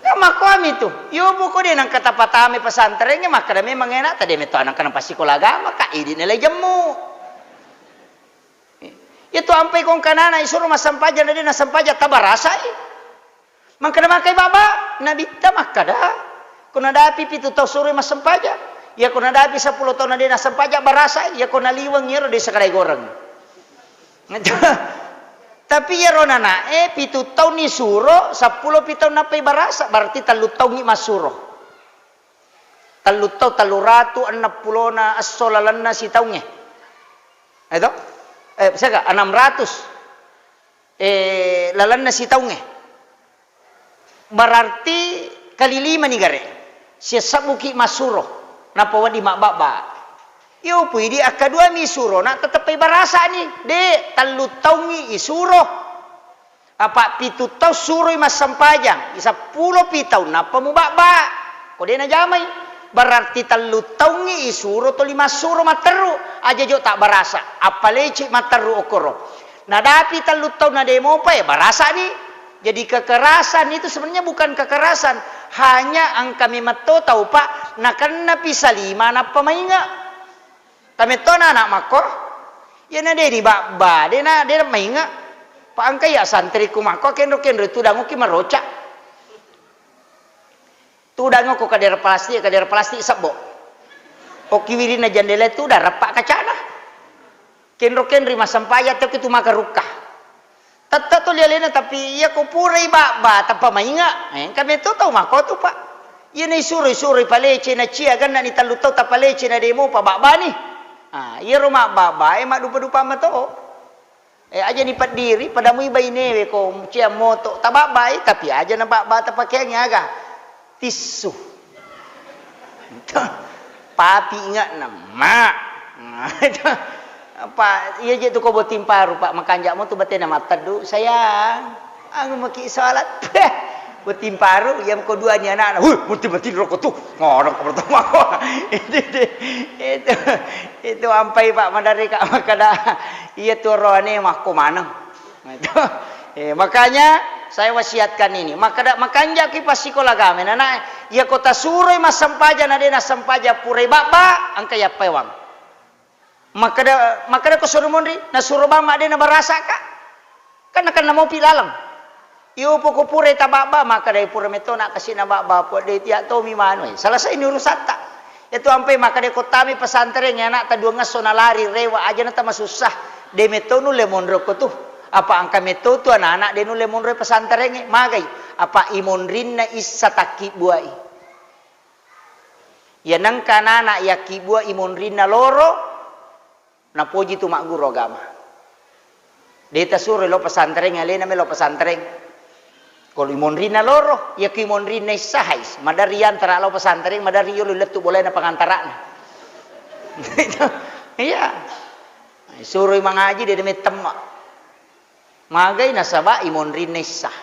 Ya makwami tu. Yo buko din ang kata patami pesantren maka dami mangena tadi meto anak kan pasti agama ka idi nilai jemu. Itu ampai kong kanana isuro masampaja na din nasampaja tabarasai. Maka na makai baba nabita makada. Kung nadapi pitu tau suro masampaja. Ya kung nadapi 10 tahun na din nasampaja barasa, ya kung naliwang yero di sakaray goreng. Tapi ya ronana, 7 tahun ni suro, 10 pitaw na pay barasa, berarti 3 tahun ni masuro. 3 tahun, 300, 60 na asolalan na si taong niya. Ito? Saka, 600. Lalan na si taong niya. Berarti, kalilima ni gare. Siya sabuki masuro. Napawa di makbaba. Yo pwede akadua mi suro na tetapay barasa ni. De talutaw ni isuro. Apa pitutaw suroy masampajang. 10 pitaw na pamubaba. Kode na jamay. Berarti talutaw ni isuro to 5 suro materu. Aja jo tak barasa. Apaleci materu okoro. Nadapi talutaw na demo pa barasa ni. Jadi kekerasan itu sebenarnya bukan kekerasan. Hanya ang kami mato tahu pak. Na karena pisalima na pamainga. Kami to na anak mako. Yan na din ba. Din na mainga. Pa ang kaya santri ko mako. Kenro tu dango ki maroca. Tu dango ko kadera plastik sabo. O kiwiri na jandela tu dah rapak kacana. Kenro masampaya tu kitu makaruka. Tata to lialena tapi iya ko puray ba tapa mainga. Kami to tahu mako tu pak. Iya na isuri palece na cia kan na ni talutaw ta palece na demo pa baba ni. Iya rumah baba mak dupa-dupa mato. Aja ni diri pada mu ibay newe ko cia moto ta baba tapi aja na baba ta pakai aga. Tisu. Papi ingat na mak. Apa iya je tu ko botim paru pak makanjak mo tu bate na matadu sayang ang maki salat botim paru yang kedua ni anak mati rokok tu ngorok pertama ko itu ampai pak madari kak makada iya tu roane mah ko manang makanya saya wasiatkan ini makanjak ki pas sekolah kami anak iya kota suroy mas sampaja na dena sampaja purai baba ang kaya pewang maka ko suruh mondri na suruh bama de na barasa ka kan mau pilalang iyo po ko pure tababa maka dai pure meto na kasi na baba po de tiya to mi manoy salah sa inurusata ito ampay maka de ko tami pesantren nya na ta dua ngaso na lari rewa aja na ta masusah de meto no le mondro ko tu apa angka meto tu anak de no le mondro pesantren magay apa imondrin na isa taki buai yanang kanana ya kibua imondrin na loro na poji tu mak guru agama. Deta suruh lo pesantren alena me lo pesantren. Kalau imonrina loro, ya ki imonrina sahais. Madarian tara lo pesantren, madari yo letu boleh na pangantaraan. Iya. Suruh mangaji dia demi temak. Magai nasaba imonrina sah.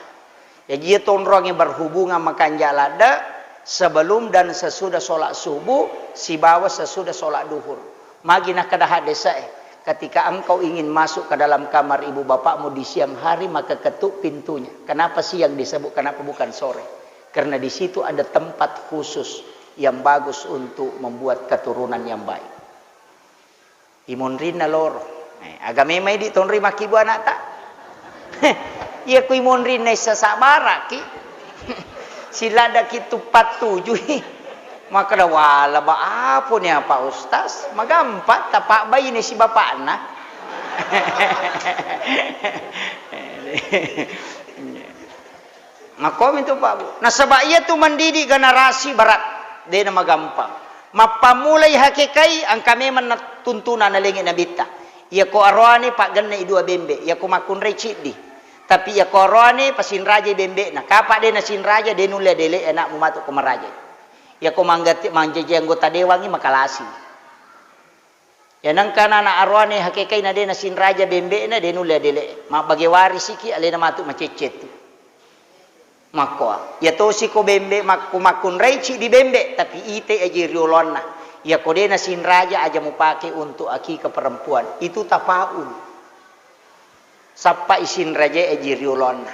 Ya dia tonrong yang berhubungan makan jalada sebelum dan sesudah sholat subuh, si bawa sesudah sholat duhur. Magi nak kedah desa ketika engkau ingin masuk ke dalam kamar ibu bapakmu di siang hari, maka ketuk pintunya. Kenapa siang disebut? Kenapa bukan sore? Karena di situ ada tempat khusus yang bagus untuk membuat keturunan yang baik. Imonrina loro. Agama mai di tonri makibu anak tak? Ia ku imonrina sasabara ki. Sila ada kitu 47. Maka dah wala ba apa ni apa ustaz? Magampat tapak bayi ni si bapak na. Makom itu Pak Bu. Nah sebab ia tu mendidik generasi barat. Dia nama gampang. Mapamulai hakikai ang kami tuntunan na lingit na bita. Ia ko arwani pak ganna idua bembe. Ia ko makun recit di. Tapi ia ko arwani pasin raja bembe na. Kapak dia na sin raja dia nulia dele anak mumatuk ko maraja. Ya ko manjaji anggota dewan ni makalasi. Ya nang kana na arwani hakikai na de na sin raja bembe na de nulia dele. Ma bagi waris iki ale na matu macecet. Mako. Ya to si ko bembe makun reici di bembe tapi ite aji riolonna. Ya ko de na sin raja aja mo pake untuk aki ke perempuan. Itu tapaul. Sapa isin raja aji riolonna.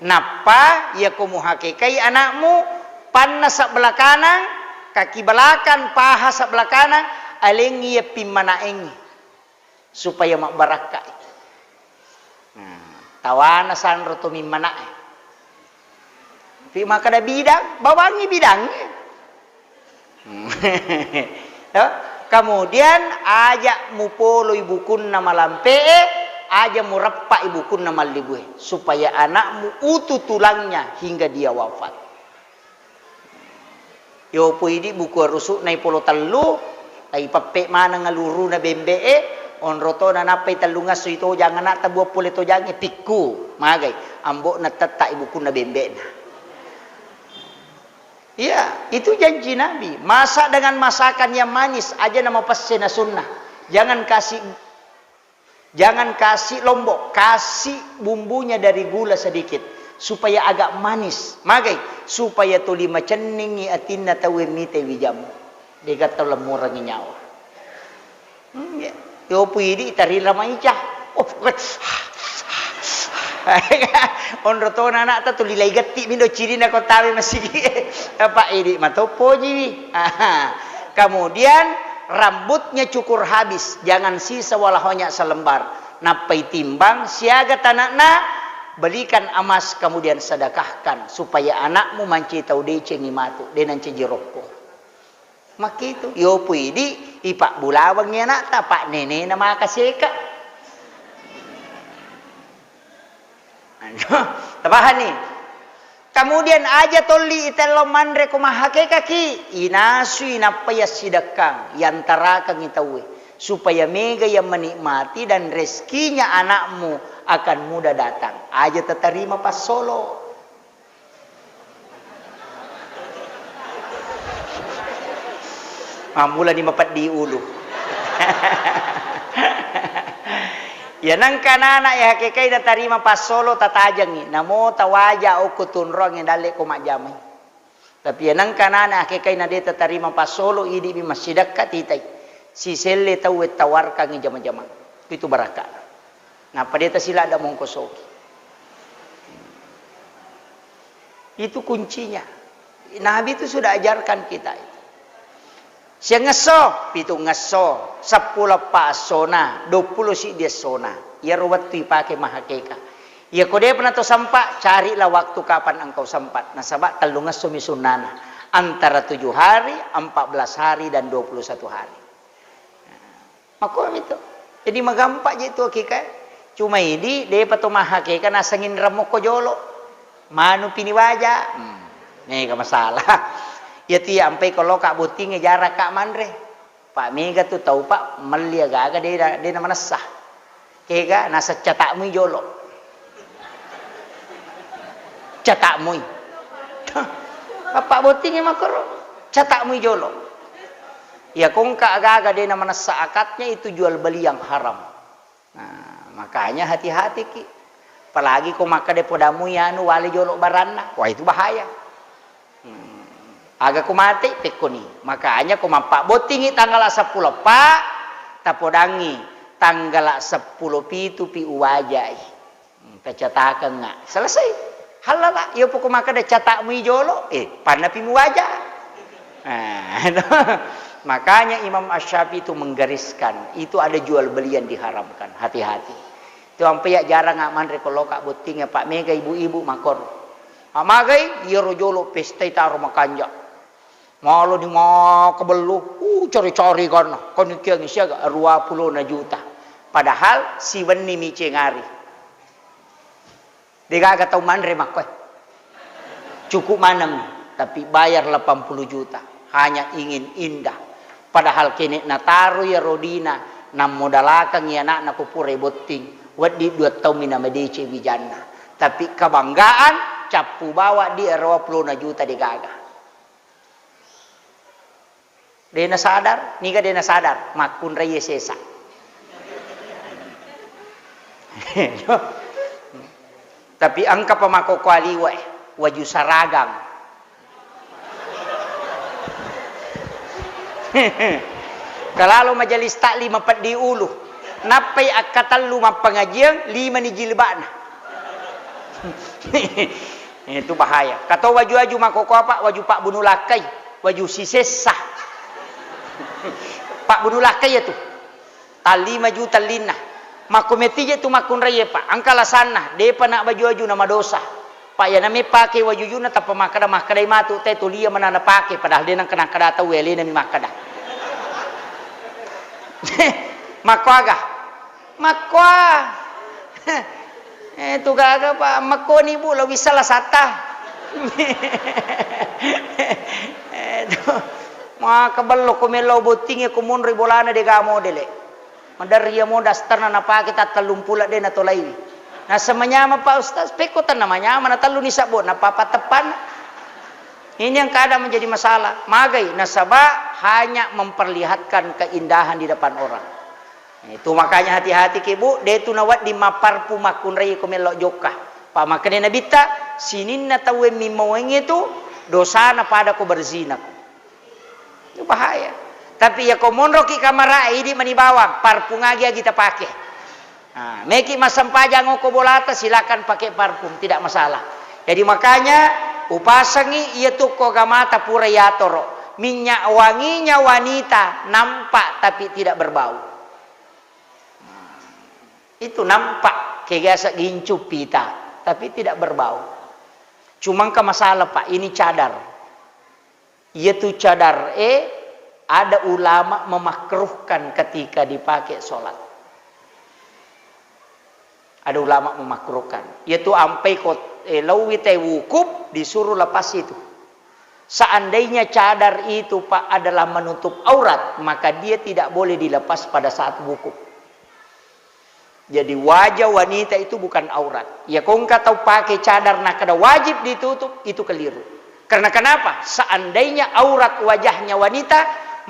Napa ya ko mu hakikai anakmu panna sebelah kanan, kaki belakang, paha sebelah kanan, alengi ya pimana engi supaya mak barakah. Tawana sanro to mimana. Pi maka ada bidang, bawangi bidangnya. Kemudian ajak mupolo ibukun nama lampe, ajak murappa ibukun nama libue supaya anakmu utuh tulangnya hingga dia wafat. Yo puidi buku rusuk nai polo telu, ai pape mana ngaluru na bembe on roto na napai talunga so ito jangan nak tabuo pole to jangan pikku magai ambok na tata ibuku na bembe na. Iya, itu janji Nabi. Masak dengan masakan yang manis aja nama pasena sunnah. Jangan kasih lombok, kasih bumbunya dari gula sedikit. Supaya agak manis, magai supaya tu lima ceningi atinna tawe mite wijam, dia kata lemurang nyawa. Yo puidi tari ramai cah, on rotona anak ta tu lilai gati mindo ciri na kau tawe masih apa ini matopo jiwi. Kemudian rambutnya cukur habis, jangan sisa walahonya selembar. Napai timbang siaga tanakna. Belikan emas kemudian sedekahkan supaya anakmu manci tau de cengi matu de nan ceji rokok. Mak itu yo puidi ipak bulawang ni anak ta pak nene na makaseka. Tabahan ni. Kemudian aja toli itelo mandre ko mahake kaki inasu inapaya sidekang yantara kang itawe supaya mega yang menikmati dan rezekinya anakmu akan mudah datang. Aja terima pas solo. Mula di mapat di ulu. Ya nang kanana ya hakikai da tarima pas solo tatajangi. Namo tawaja o kutunrong yang dale ko majamay. Tapi ya nang kanana hakikai na de tarima pas solo idi bi masjidak katitai. Si selle tahu tawarkan jama-jama. Itu barakah. Nah pada sila ada mongkosoki. Itu kuncinya. Nabi itu sudah ajarkan kita itu. Siang ngeso, pitu ngeso, 10 pa sona, 20 si dia sona. Ya ruwat tu pakai mahakeka. Ya kode pernah to sampak, carilah waktu kapan engkau sempat. Nah sabak telu ngeso misunana. Antara 7 hari, 14 hari dan 21 hari. Makom itu. Jadi magampak je itu hakikat. Cuma ini dia patoma hakikat nasangin remok ko jolo. Manu pini wajah. Nih ke masalah. Ya tiya ampai kalau kak buting jarak kak mandre. Pak Mega tu tahu Pak melia gaga dia nama nasah. Kega nasa catak mui jolo. Catak mui. Bapak botingnya makro. Catak mui jolo. Ya kong agak-agak dia nama nasa akadnya itu jual beli yang haram. Nah, makanya hati-hati ki. Apalagi kau maka de podamu ya anu wali jolo barana. Wah itu bahaya. Agak ku mati tekoni. Makanya ku mampak botingi tanggal 10 pak tapodangi tanggal 10 pitu pi uwajai. Kecatakan nggak selesai. Halal lah. Yo pokok maka de catak mu jolo. Pana pi muwajah. Nah, makanya Imam Asy-Syafi'i itu menggariskan itu ada jual beli yang diharamkan. Hati-hati. Itu sampai ya jarang aman rekolo kak botingnya Pak Mega ibu-ibu makor. Amagai yero jolo pesta taruh makanja. Malu di mau kebelu, cari-cari kan kia ngisi agak 20 juta. Padahal si weni mice ngari. Dia agak tahu mandre makoy. Cukup manang tapi bayar 80 juta. Hanya ingin indah. Padahal kini nataru ya rodina nam modalakan ya anak kupure boting. Wadi 2 tahun mina medece bijana. Tapi kebanggaan capu bawa dia 20 juta digaga. Dena sadar, nika dena sadar, makun raya sesa. Tapi angka pemako kualiwe, waju saragam. Kalau majelis taklim 4 di ulu, napai akatan luma pengajian 5 ni jilbana. Itu bahaya. Kata waju-waju makoko apa? Waju Pak Bunulakai, waju si sesah. Pak Bunulakai itu. Tali maju talina. Makometinya tu makun raya Pak. Angkala sana, depa nak baju-waju nama dosa. Pak ya nami pakai waju-waju na tapa makada matu teh tulia mana na pakai padahal dia nang kena kada tahu weli nami makada. Makwaga. Makwa. Itu gaga Pak, makoni bu lo bisa lah sata. Maka bello kumelo botinge kumun ribolana de gamo dele. Madaria mo dastarna na pa kita talumpula de na tolai. Na samanyama Pak Ustaz, peko tan namanya mana talu ni sabon na papatepan. Ini yang kadang menjadi masalah. Magai nasabah hanya memperlihatkan keindahan di depan orang. Itu makanya hati-hati ke bu, dia tu nawat di mapar pumakun raya kumelok joka. Pak makanya nabita sinin na tawe mimaweng itu dosa na pada ko berzina. Itu bahaya. Tapi ya komonro ki kamera ini manibawang parfum agi kita pakai. Nah, meki masam pajang ko bolata silakan pakai parfum tidak masalah. Jadi makanya upasangi ia tu ko gamata pura yatoro. Minyak wanginya wanita nampak tapi tidak berbau. Itu nampak kegasa gincu pita tapi tidak berbau. Cuma ke masalah Pak, ini cadar. Yaitu cadar ada ulama memakruhkan ketika dipakai sholat. Ada ulama memakruhkan. Yaitu ampai lawite wukuf disuruh lepas itu. Seandainya cadar itu Pak adalah menutup aurat, maka dia tidak boleh dilepas pada saat wukuf. Jadi wajah wanita itu bukan aurat. Ya kau tahu pakai cadar nak kada wajib ditutup, itu keliru. Karena kenapa? Seandainya aurat wajahnya wanita,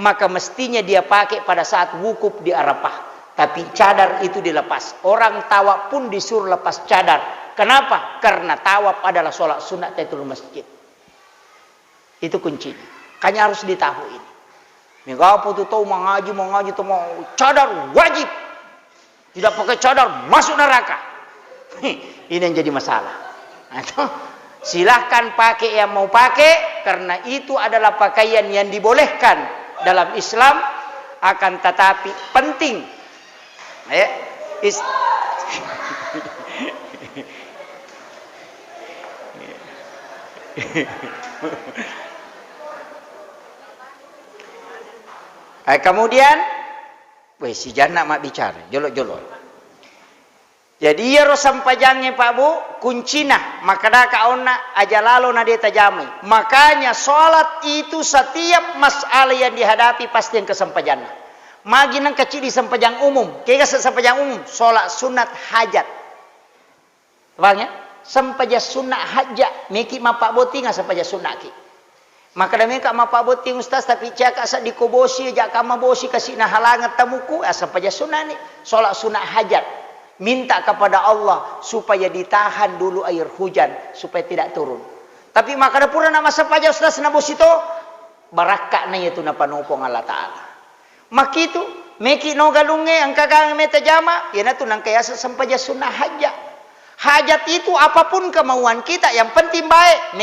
maka mestinya dia pakai pada saat wukuf di Arafah. Tapi cadar itu dilepas. Orang tawaf pun disuruh lepas cadar. Kenapa? Karena tawaf adalah sholat sunat tahiyatul masjid. Itu kuncinya. Kayaknya harus ditahu ini. Mengapa tu tahu mengaji tu mau cadar wajib. Tidak pakai cadar masuk neraka. Ini yang jadi masalah. Silahkan pakai yang mau pakai karena itu adalah pakaian yang dibolehkan dalam Islam. Akan tetapi penting. Kemudian weh si jana mak bicara, jolok-jolok. Jadi ya rosam pajangnya Pak Bu, kuncina, maka dah kauna aja lalu na dia tajamai. Makanya sholat itu setiap masalah yang dihadapi pasti yang kesampajana. Magi nang kecil di sempajang umum. Kaya sempajang umum. Sholat sunat hajat. Bang ya? Sempaja sunat hajat. Meki mapak boti nga sempaja sunat ki. Maka dami ka mapak boti ustaz. Tapi cakap sa di kobosi. Jak kama bosi kasih na halangan tamuku. Sempaja sunat ni. Sholat sunat hajat. Minta kepada Allah. Supaya ditahan dulu air hujan. Supaya tidak turun. Tapi maka ada pura nama sempaja ustaz na bosi to. Barakak na itu na panupong Allah Ta'ala. Makitu, meki no galunge ang kagang meta jama, yan na to nang kaya sa sampaja sunnah hajat. Hajat itu apapun kemauan kita, yang penting baik.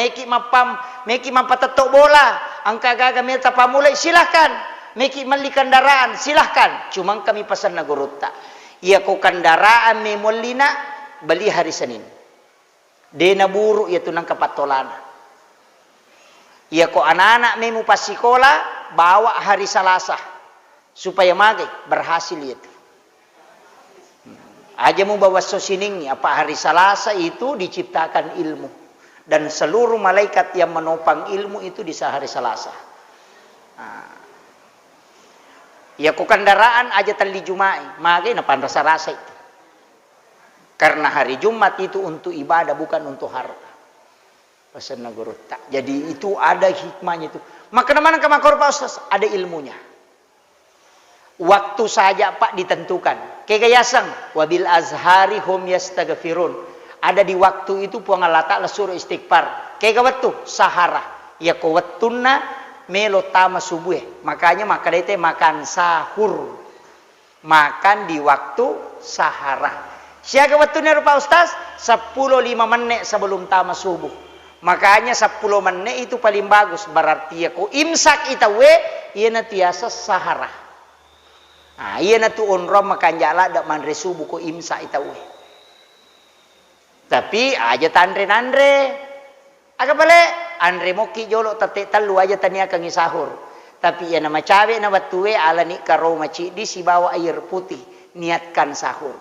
Meki mampatato bola, ang kagaga meta pamulay, silahkan. Meki mali kendaraan, silahkan. Cuma kami pesan na gurutta. Iya ko kendaraan me molina, beli hari Senin. Dena buru itu nang kapatolana. Iya ko anak-anak me mu pasikola, bawa hari Selasa. Supaya magai berhasil itu. Aja mau bawa sosining apa hari Selasa itu diciptakan ilmu. Dan seluruh malaikat yang menopang ilmu itu di hari Selasa. Ya ku kendaraan aja tali Jumai. Magai na panrasa rasa itu. Karena hari Jumat itu untuk ibadah bukan untuk harta. Pesan na guru tak. Jadi itu ada hikmahnya itu. Maka mana kemakor Pak Ustaz? Ada ilmunya. Waktu saja Pak ditentukan. Kegayasang wabil azhari hum yastaghfirun. Ada di waktu itu puang Allah Ta'ala suruh istighfar. Kega waktu sahara. Ya ko wattuna melo tama subuh. Makanya maka dete makan sahur. Makan di waktu sahara. Siaga waktunya Pak Ustaz 10-5 menit sebelum tama subuh. Makanya 10 menit itu paling bagus. Berarti ya ko imsak itawe iya na tiasa sahara. Ah, iya na tu onro makan jala dak manre subuh ko imsa itawe. Tapi aja tandre-nandre. Aga bale andre moki jolo tate talu aja tania kang sahur. Tapi ya nama cawe na watue ala ni karo maci di si bawa air putih niatkan sahur.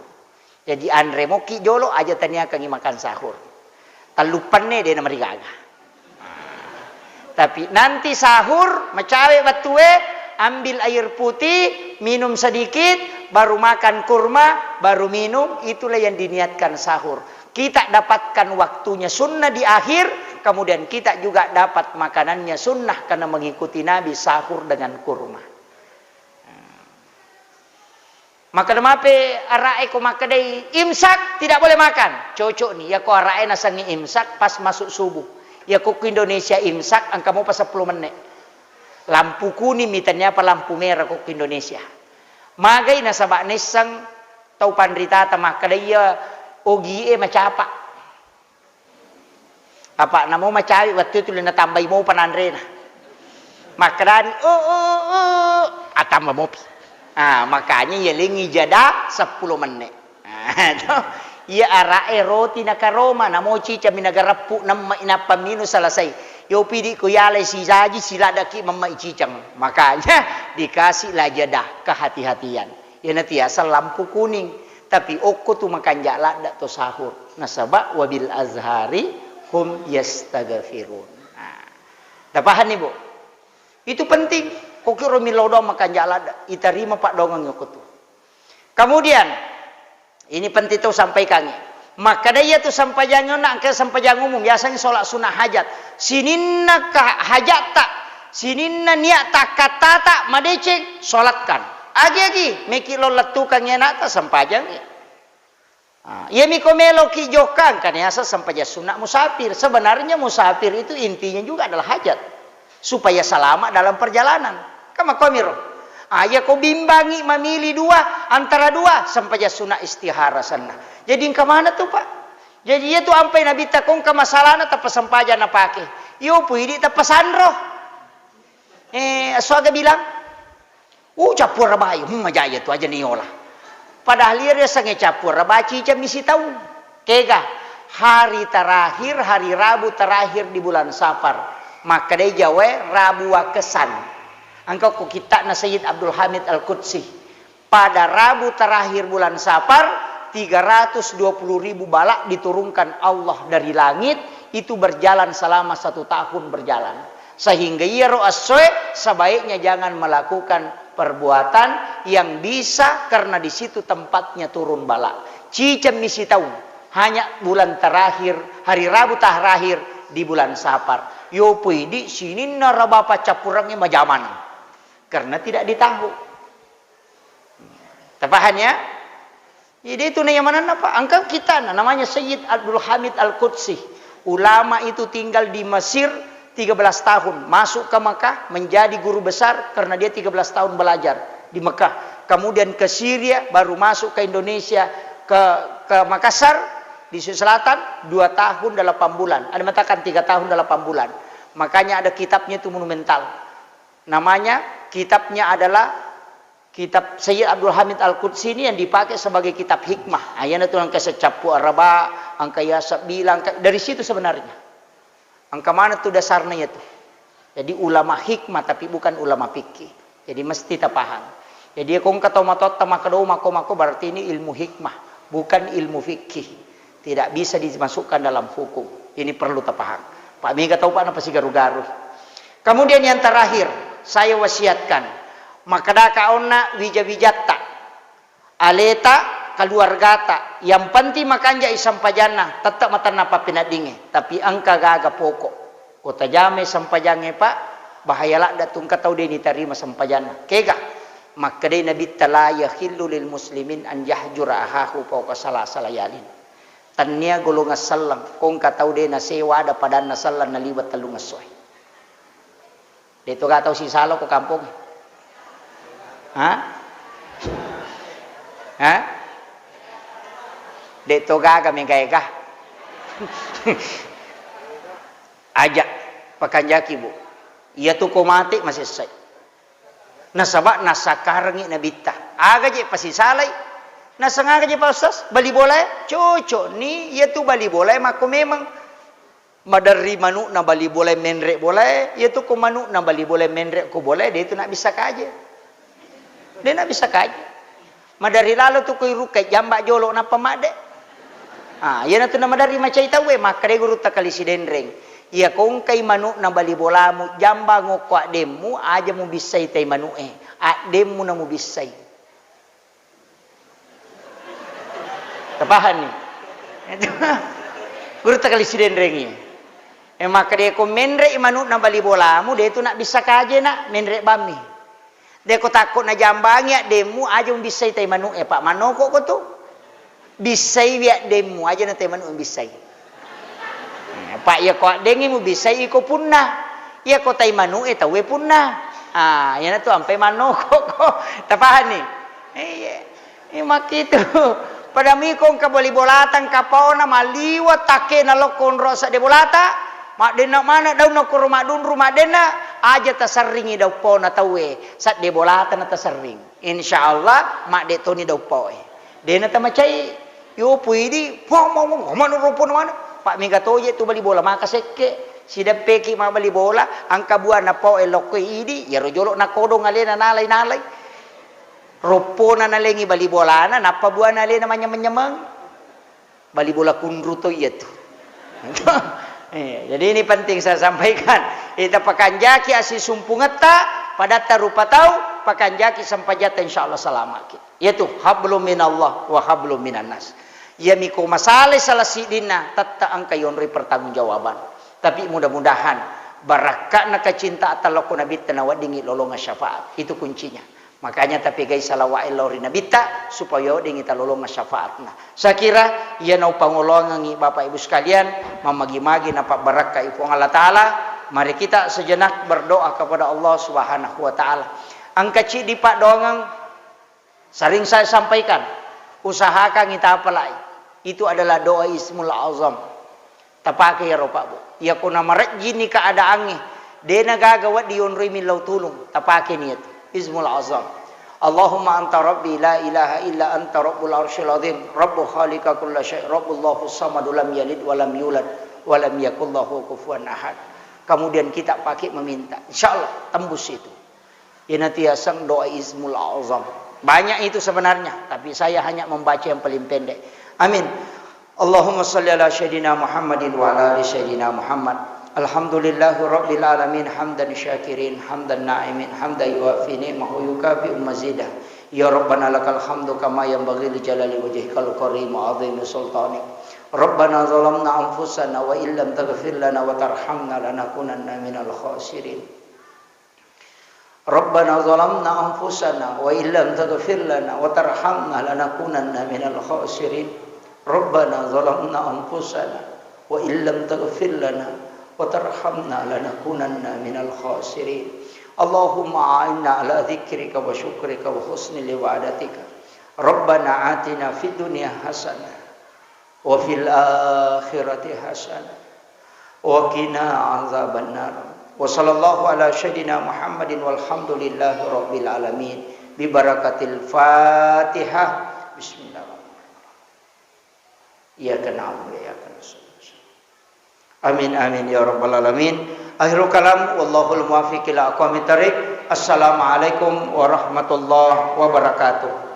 Jadi andre moki jolo aja tania kang makan sahur. Talupane de na marigaga. Tapi nanti sahur macawe watue ambil air putih, minum sedikit, baru makan kurma, baru minum, itulah yang diniatkan sahur. Kita dapatkan waktunya sunnah di akhir, kemudian kita juga dapat makanannya sunnah karena mengikuti Nabi sahur dengan kurma. Maka demape arae ko makadai imsak tidak boleh makan. Cocok nih ya ko arae nasangi imsak pas masuk subuh. Ya ko Indonesia imsak angka mau pas 10 menit. Lampu kuning mitanya apa lampu merah kok Indonesia. Magai na sabak nesang tau pandrita tamak kadaya ogie macapa. Apa namo macawi waktu itu lena tambai mau panandrena. Makrani atamba mopi. Makanya ya lingi jada 10 menit. Iya arae roti nakaroma namo cica minagarapu nama inapa minu selesai. Yo pidi ko yale si saji sila daki mamai cicang. Makanya dikasih lah jadah kehati-hatian. Ya nanti asal lampu kuning. Tapi oko tu makan jalak dak to sahur. Nasabak wabil azhari hum yastaghfirun. Dapahan nih Bu. Itu penting. Koki romi lodo makan jalak dak. Itarima Pak dongang yokotu. Kemudian ini penting tu sampaikan. Maka dia tu sampai jangan nak ke sampai jangan umum biasanya solat sunnah hajat. Sininna ka hajat tak, sininna niat tak kata tak madecek solatkan. Agi meki lo letukan nak tak sampai jangan. Ya miko melo ki jokan kan ya sampai sunnah musafir. Sebenarnya musafir itu intinya juga adalah hajat supaya selamat dalam perjalanan. Kama komiro. Ya kau bimbangi memilih dua antara dua sampai sunnah istihara sana. Jadi ke mana tuh Pak? Jadi itu sampai Nabi takung ke masalahna tak pesampaja na pake. Yo puidi tak pesandro. Soaga bilang, capur rabai, majaya tu aja niola. Padahal dia sange capur rabai cica misi tahu. Kega hari terakhir hari Rabu terakhir di bulan Safar. Maka dia jawa Rabu kesan. Angkau ku kita na Sayyid Abdul Hamid Al-Qudsi. Pada Rabu terakhir bulan Safar 320.000 balak diturunkan Allah dari langit, itu berjalan selama 1 tahun berjalan. Sehingga ia ro'aswe sebaiknya jangan melakukan perbuatan yang bisa karena di situ tempatnya turun bala. Cicam misi tahu hanya bulan terakhir, hari Rabu terakhir di bulan Safar. Yo pui di sini nara bapa capurangnya majaman karena tidak ditahu. Tapahannya? Jadi itu yang mana apa? Angka kita namanya Sayyid Abdul Hamid Al-Qudsi. Ulama itu tinggal di Mesir 13 tahun, masuk ke Mekah menjadi guru besar karena dia 13 tahun belajar di Mekah. Kemudian ke Syria, baru masuk ke Indonesia, ke Makassar di Sulawesi Selatan 2 tahun 8 bulan. Ada mengatakan 3 tahun 8 bulan. Makanya ada kitabnya itu monumental. Namanya kitabnya adalah kitab Sayyid Abdul Hamid Al-Qudsi ini yang dipakai sebagai kitab hikmah. Ayana itu angka secapu araba, angka yasab bilang dari situ sebenarnya. Angka mana tuh dasarnya itu. Jadi ulama hikmah tapi bukan ulama fikih. Jadi mesti kita paham. Jadi kong kata matot tamakado mako berarti ini ilmu hikmah, bukan ilmu fikih. Tidak bisa dimasukkan dalam hukum. Ini perlu kita paham. Pak Mega tahu Pak apa sih garu-garu. Kemudian yang terakhir, saya wasiatkan makada kaonna wija-wijatta aleta keluargata yang penting makanja isampajana tetap matan apa pinadinge tapi angka gaga pokok kota jame sampajange Pak bahayalah datung katau deni tarima sampajana kega makade nabi tala yakhillu lil muslimin an yahjura ahahu fawqa salayalin tania golongan sallang kong katau dena sewa ada padan nasallan naliwat talungas soy dito katau si salo ko kampung. Dek toga kami kaya ajak pakanjaki bu iya tuh komati masih selesai nasabak nasakarangi nabita aga je pasti salai nasangaga je pak ustaz bali boleh cocok nih iya tuh bali boleh mako memang madari manu na bali boleh menrek boleh iya tuh ko manu na bali boleh menrek ko boleh dia itu nak bisa kaje. Dia nak bisa kaji. Madari lalu tu koi rukai jambak jolok na pamade. Ya na tu na madari macai tahu maka dia guru takali si denreng. Ya kong kai manu na bali bolamu jamba ngokwa demu aja mu bisai tai manu demu na mu bisai. Tapahan ni. Guru takali si denreng ni. Maka dia ko menrek manu na bali bolamu dia tu nak bisa kaje nak menrek bami. Dia ko takut na jambangnya demu aja bisai tay manu Pak manoko ko tu bisai wiak demu aja na tay manu bisai Pak ya ko dengi mu bisai ko punna ya ko tay manu tawe punna ya na tu ampe manoko ko tapahan ni makitu pada mi kong ka boli bolatan kapona maliwa take na lokon rosa de bolata mak dena mana daun nak rumah dena aja tasarringi daw po na tawe sat de bolatan na tasarring insyaallah mak de toni daw po dena ta macai yo puidi po mo mano rupo mana pak mega toye tu bali bola maka sekke sida peki ma bali bola angka buah na po elok idi ya rojolo na kodong alena nalay rupo na nalengi bali bola na napa buah na alena menyemang bali bola kunru to iya tu. Jadi ini penting saya sampaikan. Kita pakanjaki asi sumpungeta pada tarupa tahu pakanjaki sampajata insyaallah selamat. Yaitu hablum minallah wa hablum minan nas. Ya miko masalah salah sidina tatta angka yonri pertanggungjawaban. Tapi mudah-mudahan barakana kecinta taloko nabi tanawadingi lolonga syafaat. Itu kuncinya. Makanya tapi guys salawa ilori nabita supaya dingi talolonga syafaatna. Saya kira ya nau pangolongan Bapak Ibu sekalian mamagi-magi napa barakah ibu Allah taala. Mari kita sejenak berdoa kepada Allah Subhanahu wa taala. Angka di Pak dongang sering saya sampaikan usahakan kita apalai. Itu adalah doa Ismul Azam. Tapake ya Bapak Bu. Ya kuna marajini keadaannya. Dena gagawat dionroi min lautulung. Tapake niat. Ismul Azam. Allahumma anta rabbi la ilaha illa anta rabbul arsyil azim rabbu khaliqa kulli syai' rabbullahu samad lam yalid wa lam yulad wa lam yakul lahu kufuwan ahad. Kemudian kita pakai meminta. Insyaallah tembus itu. Ya nanti asang doa Ismul Azam. Banyak itu sebenarnya, tapi saya hanya membaca yang paling pendek. Amin. Allahumma shalli ala sayyidina Muhammadin wa ala ali sayyidina Muhammad. Alhamdulillahi rabbil alamin hamdan syakirin hamdan na'imin hamdan yuwafi ni'mahu yukafi mazidah. Ya Rabbana lakal hamdu kama yanbaghi li jalali wajhikal karim wa 'azimi sultanik. Rabbana zalamna anfusana wa illam taghfir lana wa tarhamna lanakunanna minal khasirin. Rabbana zalamna anfusana wa illam taghfir lana wa tarhamna lanakunanna minal khasirin. Rabbana zalamna anfusana wa illam taghfir lana wa tarhamna lanakunanna minal khasirin. Allahumma a'inna ala dzikrika wa syukrika wa husni ibadatika. Rabbana atina fid dunya hasanah wa fil akhirati hasanah wa qina azabannar. Wa sallallahu ala sayyidina Muhammadin walhamdulillahi rabbil alamin bi barakatil Fatihah. Bismillahirrahmanirrahim. Iyyaka na'budu wa iyyaka nasta'in. Amin amin ya rabbal alamin. Akhirul kalam wallahul muwaffiq ila aqwamit thariq. Assalamualaikum warahmatullahi wabarakatuh.